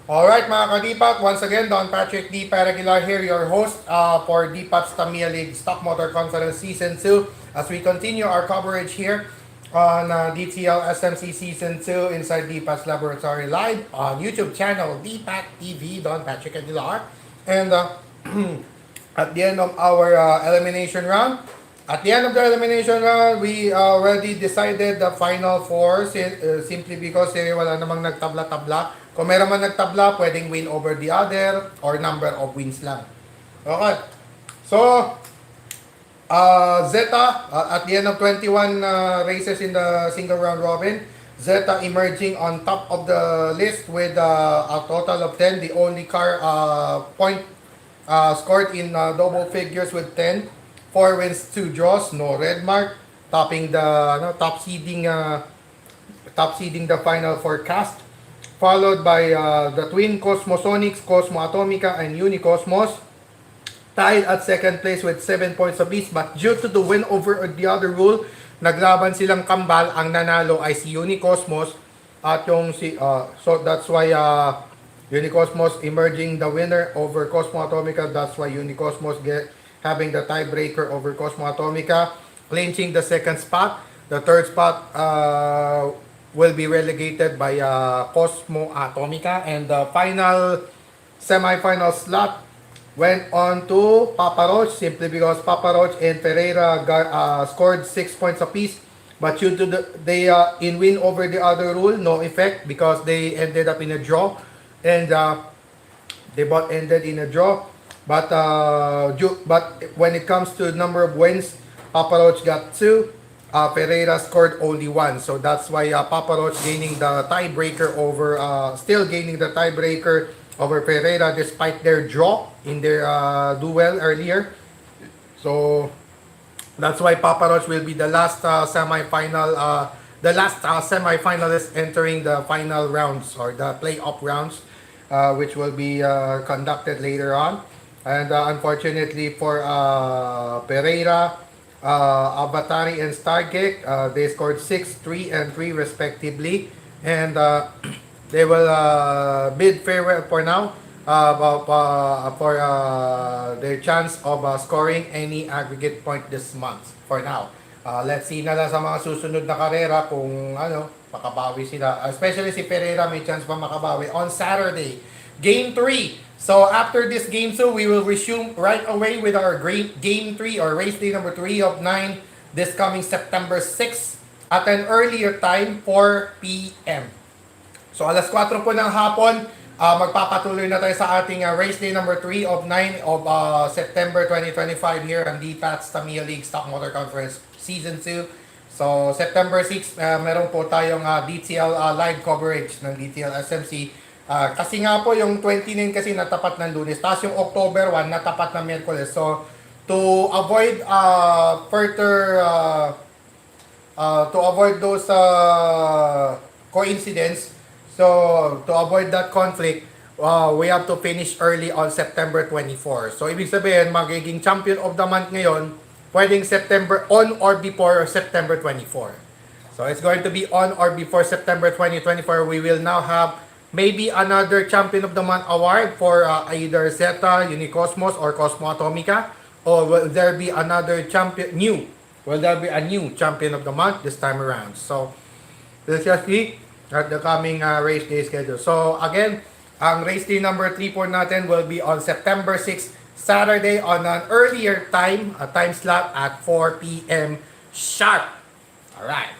Alright mga ka-DPAP, once again, Don Patrick D. Paraguilar here, your host for DPAP's Tamiya League Stock Motor Conference Season 2 as we continue our coverage here on DTL SMC Season 2 inside DPAP's Laboratory Live on YouTube channel DPAP TV, Don Patrick Aguilar. And at the end of our elimination round, we already decided the final four simply because wala namang nagtabla-tabla. Kung meron man nagtabla, pwedeng win over the other or number of wins lang. Okay. So, Zeta, at the end of 21 races in the single round robin, Zeta emerging on top of the list with a total of 10. The only car point scored in double figures with 10. 4 wins, 2 draws, no red mark, topping the top seeding the final forecast. Followed by the twin Cosmosonics, Cosmo Atomica, and Unicosmos, tied at second place with 7 points apiece. But due to the win over the other rule, naglaban silang kambal. Ang nanalo ay si Unicosmos at yung so that's why Unicosmos emerging the winner over Cosmo Atomica. That's why Unicosmos having the tiebreaker over Cosmo Atomica, clinching the second spot. The third spot will be relegated by Cosmo Atomica, and the final semi-final slot went on to Papa Roach simply because Papa Roach and Ferreira scored 6 points apiece, but due to they in win over the other rule, no effect because they ended up in a draw, and they both ended in a draw. But when it comes to number of wins, Papa Roach got 2. Ferreira scored only 1, so that's why Papa Roach gaining the tiebreaker over, still gaining the tiebreaker over Ferreira despite their draw in their duel earlier. So that's why Papa Roach will be the last semi-final, semi-finalist entering the final rounds or the playoff rounds, which will be conducted later on. And unfortunately for Ferreira, Avatari and Stargate, they scored 6, 3, and 3 respectively, and they will bid farewell for now for their chance of scoring any aggregate point this month for now. Let's see na lang sa mga susunod na karera kung makabawi sila, especially si Pereira may chance pa makabawi on Saturday, Game 3. So after this Game 2, we will resume right away with our Game 3 or race day number 3 of 9 this coming September 6 at an earlier time, 4 p.m. So alas 4 po ng hapon, magpapatuloy na tayo sa ating race day number 3 of 9 of September 2025 here on DPAT's Tamiya League Stock Motor Conference Season 2. So September 6, meron po tayong DTL live coverage ng DTL SMC. Kasi nga po yung 29 kasi natapat ng Lunes, tapos yung October 1 natapat ng Miyerkules. So to avoid those coincidence, so to avoid that conflict, we have to finish early on September 24. So ibig sabihin magiging champion of the month ngayon pwedeng September on or before September 24. So it's going to be on or before September 2024. We will now have maybe another Champion of the Month award for either Zeta, Unicosmos, or Cosmo Atomica. Or will there be another champion, will there be a new Champion of the Month this time around? So, let's just see at the coming race day schedule. So, again, ang race day number 3 po natin will be on September 6, Saturday on an earlier time, a time slot at 4 p.m. sharp. Alright.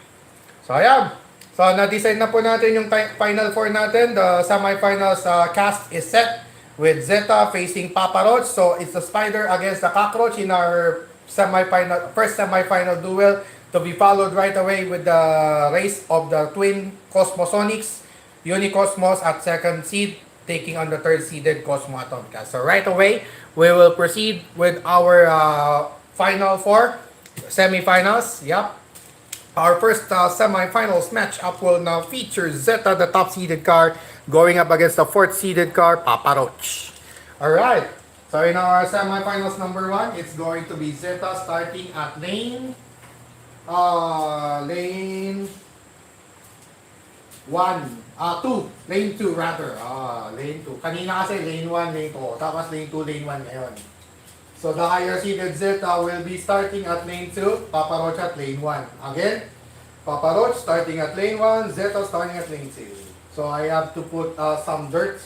So, ayan. So, na-decide na po natin yung final four natin. The semifinals cast is set with Zeta facing Papa Roach. So, it's the Spider against the Cockroach in our first semifinal duel, to be followed right away with the race of the twin Cosmosonics, Unicosmos at second seed, taking on the third seeded Cosmo Atomica. So, right away, we will proceed with our final four semifinals. Yep. Our first semifinals matchup will now feature Zeta, the top-seeded car, going up against the fourth-seeded car, Papa Roach. Alright, so in our semifinals number 1, it's going to be Zeta starting at lane 1. 2. Lane 2 rather. Lane 2. Kanina kasi lane 1, lane 2. Tapos lane 2, lane 1 ngayon. So the higher seated Zeta will be starting at lane 2, Papa Roach at lane 1. Again, Papa Roach starting at lane 1, Zeta starting at lane 2. So I have to put some dirt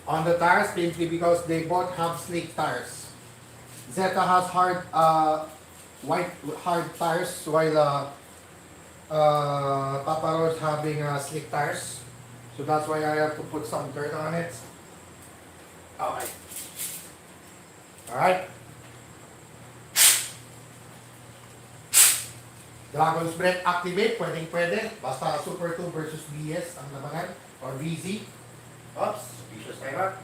on the tires simply because they both have slick tires. Zeta has white hard tires while Papa Roach having slick tires. So that's why I have to put some dirt on it. Okay. Alright. Dragon's Breath activate, pwede. Basta Super 2 versus BS ang labanan. Or VZ. Oops, vicious error.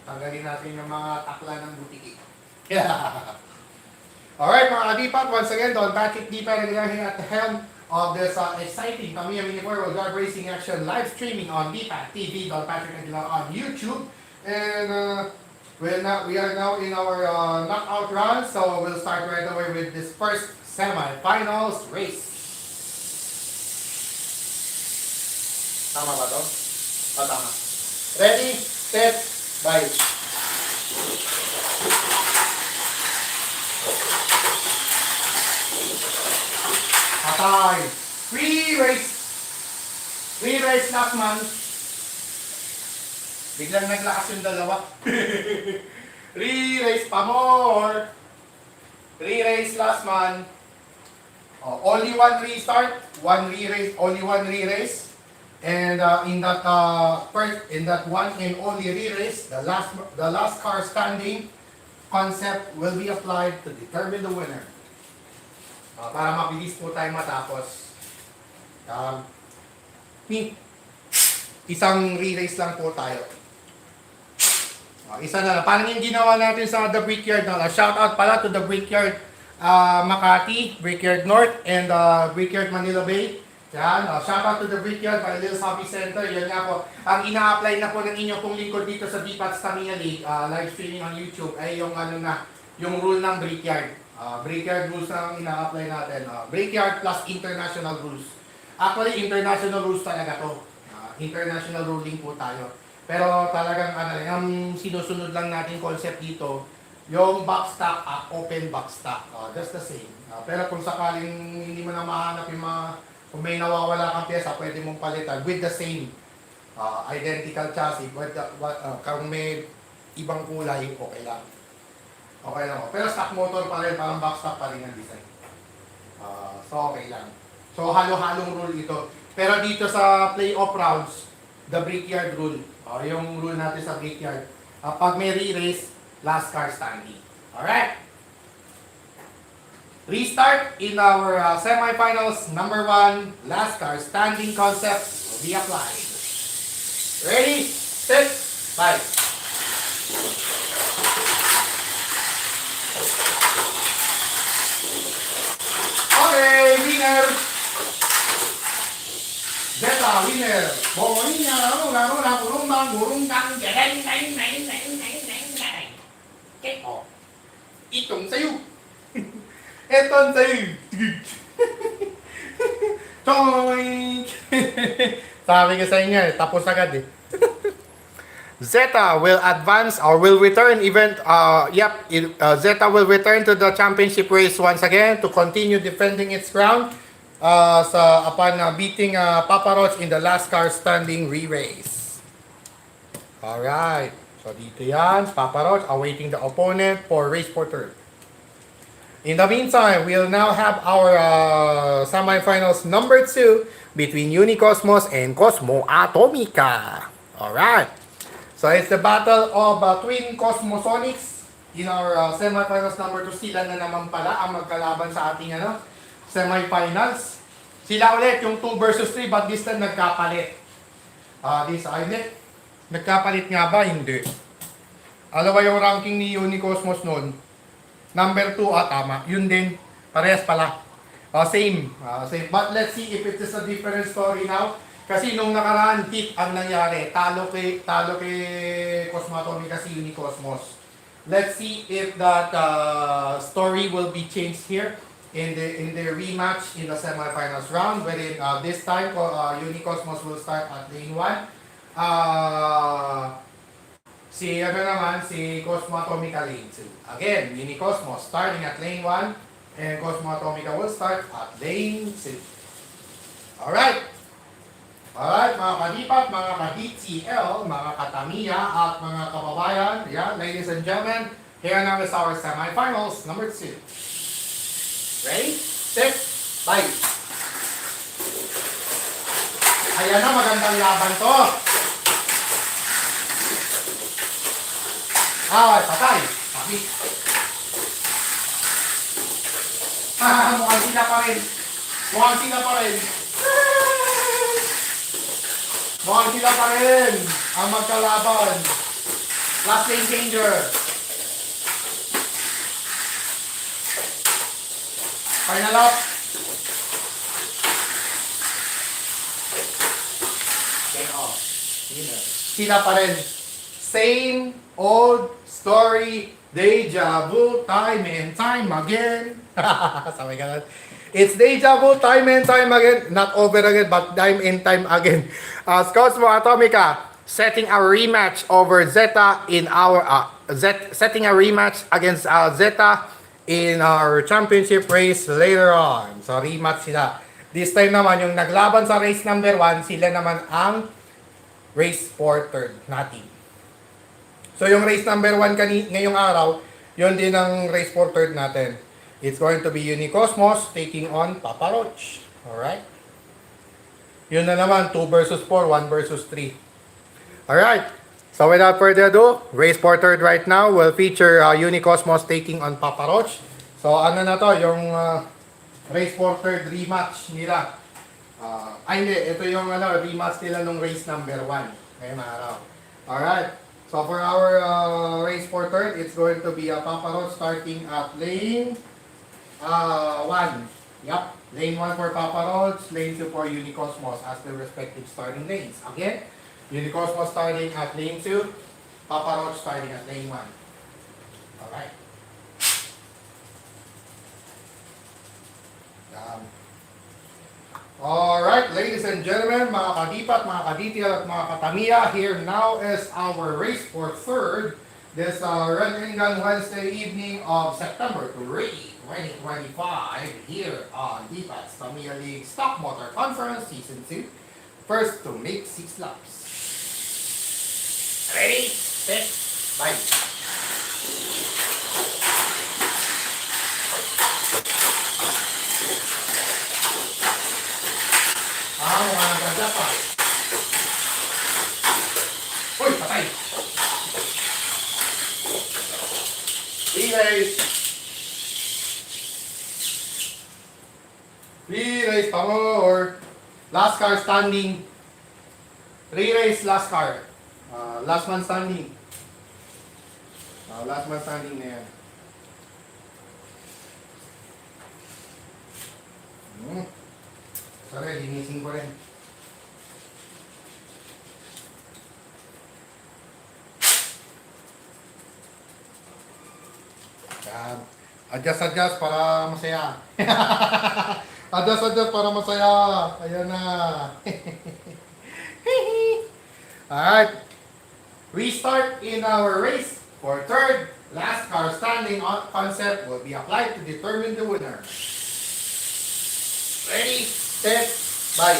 Tanggalin natin yung mga takla ng butiki. Yeah. Alright mga kadipat, once again, Don Patrick Dipa naglahin at the helm of this exciting Tamiya Mini World Guard Racing Action live streaming on DPAT TV, Don Patrick Nagla on YouTube. And we are now in our knockout run, so we'll start right away with this first semi-finals race. Tama ba to? Tama. Ready, set, bye. Patay. Free race last month. Biglang naglakas yung dalawa. Re-race pa more. Re-race last month. Only one restart, one re-race, only one re-race. And in that one and only re-race, the last car standing concept will be applied to determine the winner. Para mabilis po tayo matapos. Isang re-race lang po tayo. Isa na lang. Parang yung ginawa natin sa The Brickyard. Shout out pala to The Brickyard Makati, Brickyard North, and Brickyard Manila Bay. Yan. Shout out to The Brickyard by Lil Hobby Center. Yan nga po. Ang ina-apply na po ng inyong pong lingkod dito sa DPAT's Tamiya League, live streaming on YouTube, ay yung yung rule ng Brickyard. Brickyard rules na ang ina-apply natin. Brickyard plus international rules. Actually, international rules talaga to. International ruling po tayo. Pero talagang yung sinusunod lang natin concept dito, yung backstock at open backstock. That's the same. Pero kung sakaling hindi mo na mahanap yung kung may nawawala kang pyesa, pwede mong palitan with the same identical chassis. Kung may ibang kulay, okay lang. Okay lang. Pero stock motor pa rin, parang backstock pa rin ang design. So okay lang. So halo-halong rule ito. Pero dito sa playoff rounds, the Brickyard rule. Yung rule natin sa Brickyard. Pag may re-race, last car standing. Alright? Restart in our semifinals. Number 1, last car standing concept will be applied. Ready, set, bye. Okay, winner. Zeta, winner. Bomonya, laro, burung kang, itong sayo. Etong sayo. Choink. Sabi ko sa inyo, tapos agad eh. Zeta will advance or will return Zeta will return to the championship race once again to continue defending its ground upon beating Papa Roach in the last car standing re-race. Alright, so dito yan, Papa Roach awaiting the opponent for race for third. In the meantime, we'll now have our semifinals number 2 between Unicosmos and Cosmo Atomica. Alright. So it's the battle of twin Cosmosonics in our semifinals number 2. Sila na naman pala ang magkalaban sa ating semifinals. Sila ulit yung 2 versus 3 but this time nagkapalit. Nagkapalit nga ba? Hindi. Alam ba yung ranking ni Unicosmos noon? Number 2, tama. Yun din. Parehas pala. Same. But let's see if it is a different story now. Kasi nung nakaraan, hit ang nangyari. Talo kay Cosmo Atomica si Unicosmos. Let's see if that story will be changed here. in the rematch in the semifinals round, wherein this time Unicosmos will start at lane 1. Si Cosmo Atomica lane 2. Again, Unicosmos starting at lane 1 and Cosmo Atomica will start at lane 2. Alright. Alright, mga kadipat, mga ka-DTL, mga ka-Tamiya, at mga kababayan, yeah, ladies and gentlemen, here now is our semifinals number 2. Ready? Set, fight! Ayan na, magandang laban to. Patay. Pakit. Mukhang sila pa rin. Mukhang sila pa rin. Mukhang sila pa rin ang magkalaban. Last lane changer. Final up. Okay, off. Sila pa rin. Same old story, deja vu, time and time again. Sabi ka lang. It's deja vu, time and time again. Not over again, but time and time again. Cosmo Atomica setting a rematch over Zeta in our setting a rematch against Zeta in our championship race later on. So rematch sila. This time naman yung naglaban sa race number 1, sila naman ang race for third natin. So yung race number 1 ngayong araw, yun din ang race for third natin. It's going to be Unicosmos taking on Papa Roach. Alright? Yun na naman, 2 versus 4, 1 versus 3. Alright. So without further ado, race for third right now will feature Unicosmos taking on Papa Roach. So ano na to, yung race for third rematch nila. Hindi, ito yung rematch nila nung race number 1 ngayong araw. Alright. So for our race for third, it's going to be a Papa Roach starting at lane 1. Yup, lane 1 for Papa Roach, lane 2 for Unicosmos as their respective starting lanes. Again, Unicosmos starting at lane 2, Papa Roach starting at lane 1. Alright. Alright, ladies and gentlemen, mga kadipat, mga kaditial at mga katamiya, here now is our race for third. This Run and Gun Wednesday evening of September 3, 2025 here on DPAT's Tamiya League Stock Motor Conference Season 2. First to make 6 laps. Ready, set, bye. Mga ganda pa. Uy, patay. Relays, power. Last car standing. Relays, last car. Last man standing. Last man standing na yan. Sorry, linisin ko rin. Adjust para masaya. Adjust para masaya. Ayan na. Alright. We start in our race for third. Last car standing on concept will be applied to determine the winner. Ready, set, bye.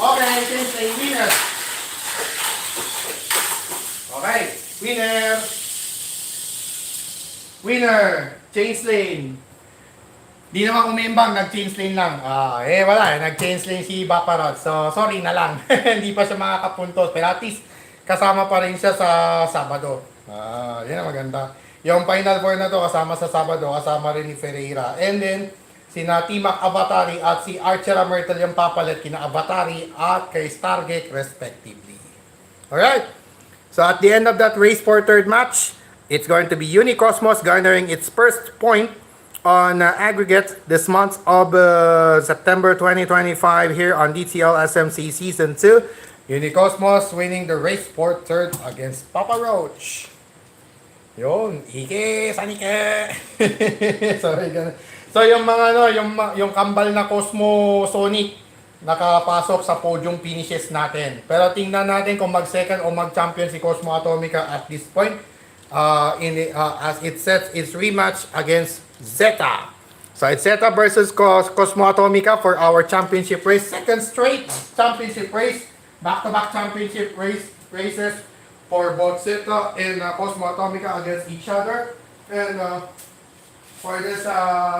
Okay, since a winner. Okay, winner. Winner, change lane. Di naman umembang, nag-change lane lang. Wala, nag-change lane si Baparot. So, sorry na lang. Hindi pa siya makakapuntos. Pero at least, kasama pa rin siya sa Sabado. Yan ang maganda. Yung Final Four na to, kasama sa Sabado, kasama rin ni Ferreira. And then, sina Timac Avatari at si Archer Mertel yung papalit kina Avatari at kay Stargate respectively. Alright. So, at the end of that race for third match, it's going to be Unicosmos garnering its first point on aggregate this month of September 2025 here on DTL SMC Season 2. Unicosmos winning the race for third against Papa Roach. Yun, Ike, Sanike. Sorry, ganun. So yung mga ano, yung kambal na Cosmo Sonic nakapasok sa podium finishes natin. Pero tingnan natin kung mag-second o mag-champion si Cosmo Atomica at this point. As it sets its rematch against Zeta. So it's Zeta versus Cosmo Atomica for our championship race. Second straight championship race. Back-to-back championship races for both Zeta and Cosmo Atomica against each other. And for this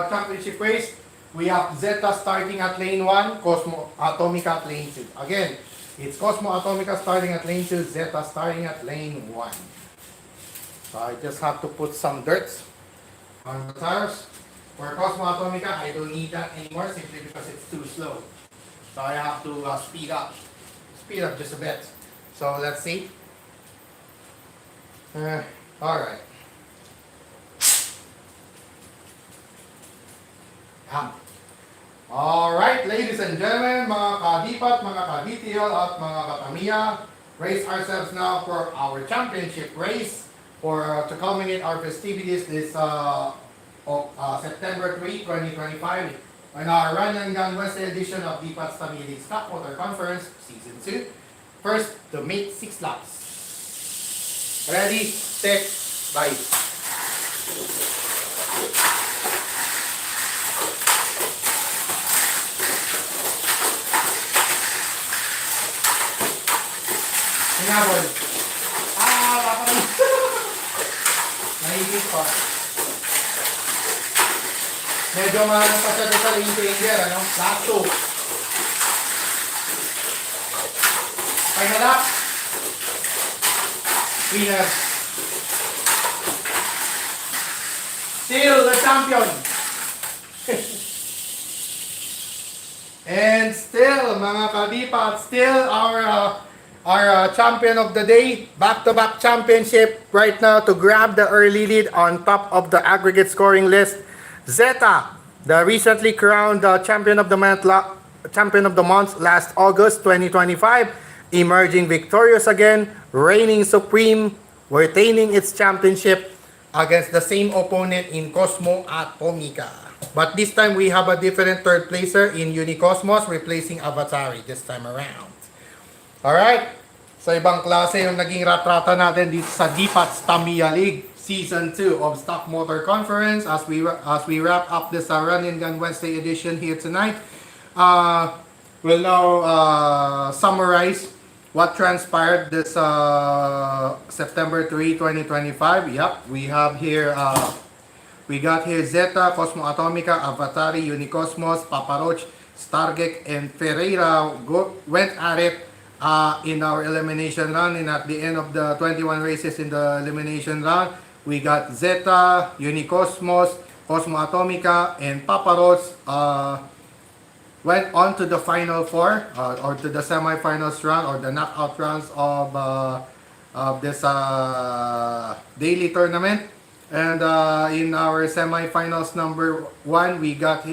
championship race, we have Zeta starting at lane 1, Cosmo Atomica at lane 2. Again, it's Cosmo Atomica starting at lane 2, Zeta starting at lane 1. So I just have to put some dirt on the tires. For Cosmo Atomica, I don't need that anymore simply because it's too slow. So I have to speed up just a bit. So let's see. Alright. Alright, ladies and gentlemen, mga kadipat, mga ka-DTL at mga ka-Tamiya, raise ourselves now for our championship race to culminate our festivities this September 3, 2025 on our Run and Gun Wednesday edition of DPAT's Tamiya League Stock Motor Conference Season 2. First, to make 6 laps. Ready, set, bye. Hinabol. Wala pa rin. Nahihigit pa. Medyo mahal pa siya sa lane changer, ano? Last 2. Final lap. Winner. Still the champion. And still, mga kadipat, still our champion of the day. Back-to-back championship right now to grab the early lead on top of the aggregate scoring list. Zeta, the recently crowned champion of the month last August 2025, emerging victorious again, reigning supreme, retaining its championship against the same opponent in Cosmo Atomica. But this time we have a different third placer in Unicosmos replacing Avatari this time around. Alright, so ibang klase yung naging ratrata natin dito sa DPAT's Tamiya League Season 2 of Stock Motor Conference as we wrap up this Run and Gun Wednesday edition here tonight. We'll now summarize what transpired this September 3, 2025. Yep, we have here we got here Zeta, Cosmo Atomica, Avatari, Unicosmos, Papa Roach, Stargek, and Ferreira went at it in our elimination round. And at the end of the 21 races in the elimination round, we got Zeta, Unicosmos, Cosmo Atomica, and Papa Roach went on to the final 4 or to the semifinals round or the knockout rounds of this daily tournament. And in our semifinals number 1, we got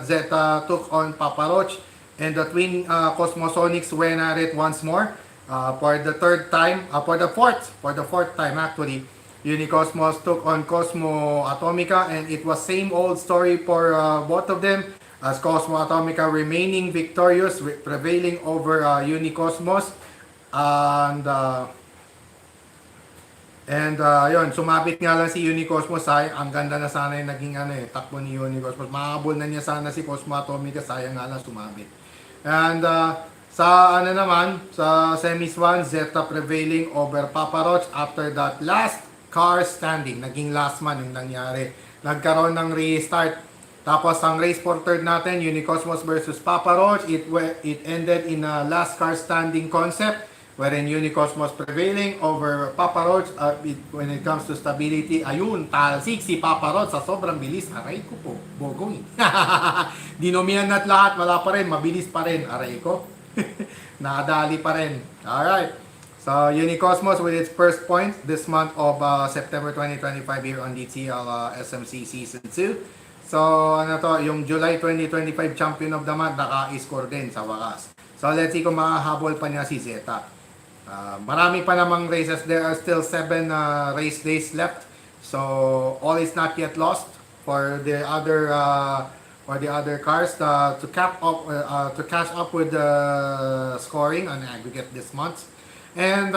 Zeta took on Papa Roach, and the twin Cosmosonics went at it once more for the fourth time actually. Unicosmos took on Cosmo Atomica, and it was same old story for both of them, as Cosmo Atomica remaining victorious, prevailing over Unicosmos. And yun, sumabit nga lang si Unicosmos. Ang ganda na sana yung naging takbo ni Unicosmos. Mahabol na niya sana si Cosmo Atomica, sayang nga lang sumabit. And sa sa semis 1, Zeta prevailing over Papa Roach after that last car standing. Naging last man yung nangyari. Nagkaroon ng restart. Tapos ang race for third natin, Unicosmos versus Papa Roach, it ended in a last car standing concept, wherein Unicosmos prevailing over Papa Roach. When it comes to stability, ayun, talsik si Papa Roach sa sobrang bilis. Aray ko po, bogong. Dinomihan na't lahat, wala pa rin, mabilis pa rin. Aray ko, nakadali pa rin. Alright. So, Unicosmos with its first point this month of September 2025 here on DTL SMC Season 2. So, yung July 2025 Champion of the Month, naka-score din sa wakas. So let's see kung makahabol pa niya si Zeta. Marami pa namang races. There are still 7 race days left. So all is not yet lost for the other cars to catch up with the scoring on aggregate this month. And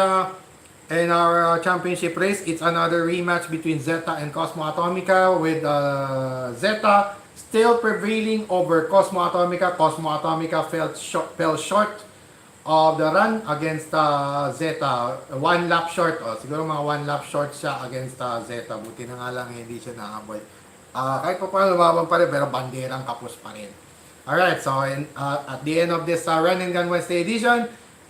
in our championship race, it's another rematch between Zeta and Cosmo Atomica with Zeta still prevailing over Cosmo Atomica. Cosmo Atomica fell short of the run against Zeta. 1 lap short. Siguro mga 1 lap short siya against Zeta. Buti na nga lang hindi siya nahabol. Kahit pa paano lumabang pa rin, pero banderang kapos pa rin. Alright, so at the end of this Run and Gun Wednesday edition,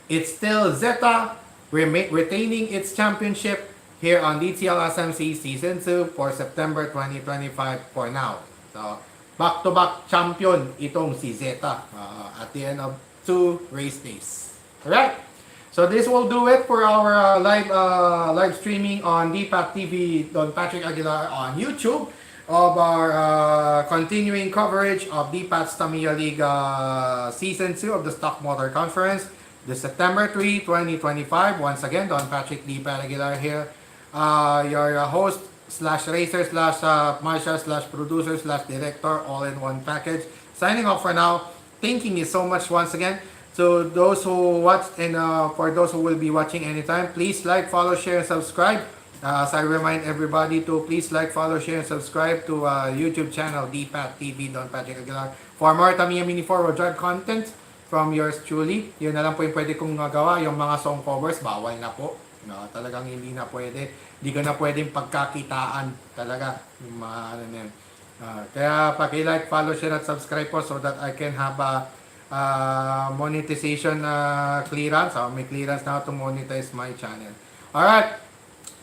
it's still Zeta retaining its championship here on DTL SMC Season 2 for September 2025 for now. So, back-to-back champion itong si Zeta at the end of 2 race days. Alright, so this will do it for our live streaming on DPAT TV, Don Patrick Aguilar on YouTube, of our continuing coverage of DPAT's Tamiya League Season 2 of the Stock Motor Conference. This September 3, 2025. Once again, Don Patrick D. Aguilar here, your host slash racer slash marshal slash producer slash director, all in one package. Signing off for now. Thanking you so much once again to those who watched, and for those who will be watching anytime, please like, follow, share, and subscribe. As I remind everybody to please like, follow, share, and subscribe to YouTube channel DPAT TV Don Patrick Aguilar for more Tamiya Mini 4-wheel drive content from yours truly. Yun na lang po yung pwede kong magawa. Yung mga song covers, bawal na po. No, talagang hindi na pwede. Hindi ko na pwedeng pagkakitaan talaga. Yung mga ano na yun. Kaya paki-like, follow, share, at subscribe po so that I can have a monetization clearance. May clearance now to monetize my channel. Alright.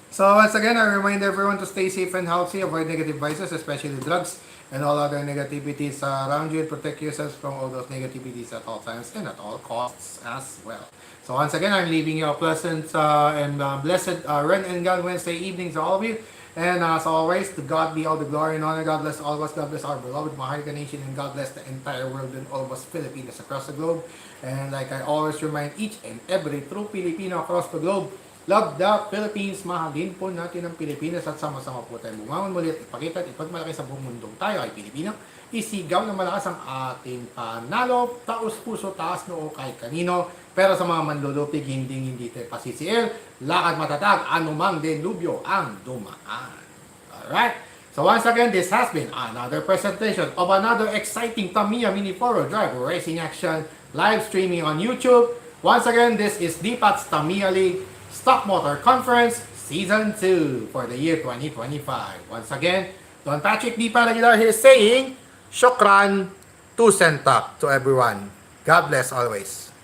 So once again, I remind everyone to stay safe and healthy, avoid negative vices, especially drugs, and all other negativities around you. Protect yourselves from all those negativities at all times and at all costs as well. So once again, I'm leaving you a pleasant and blessed Run and Gun Wednesday evening to all of you. And as always, to God be all the glory and honor. God bless all of us. God bless our beloved Maharlika Nation. And God bless the entire world and all of us Filipinos across the globe. And like I always remind each and every true Filipino across the globe, love the Philippines. Mahalin po natin ang Pilipinas at sama-sama po tayo bumangon muli at ipakita at ipagmalaki sa buong mundo. Tayo ay Pilipino. Isigaw na malakas ang ating panalo. Taos puso, taas noo kahit kanino. Pero sa mga manlulupig, hindi tayo pasisiil. Lakad matatag, anumang delubyo ang dumaan. Alright? So once again, this has been another presentation of another exciting Tamiya Mini 4-wheel drive racing action live streaming on YouTube. Once again, this is DPAT's Tamiya League Stock Motor Conference Season 2 for the year 2025. Once again, Don Patrick D. Aguilar here saying, Shukran to Sentak to everyone. God bless always.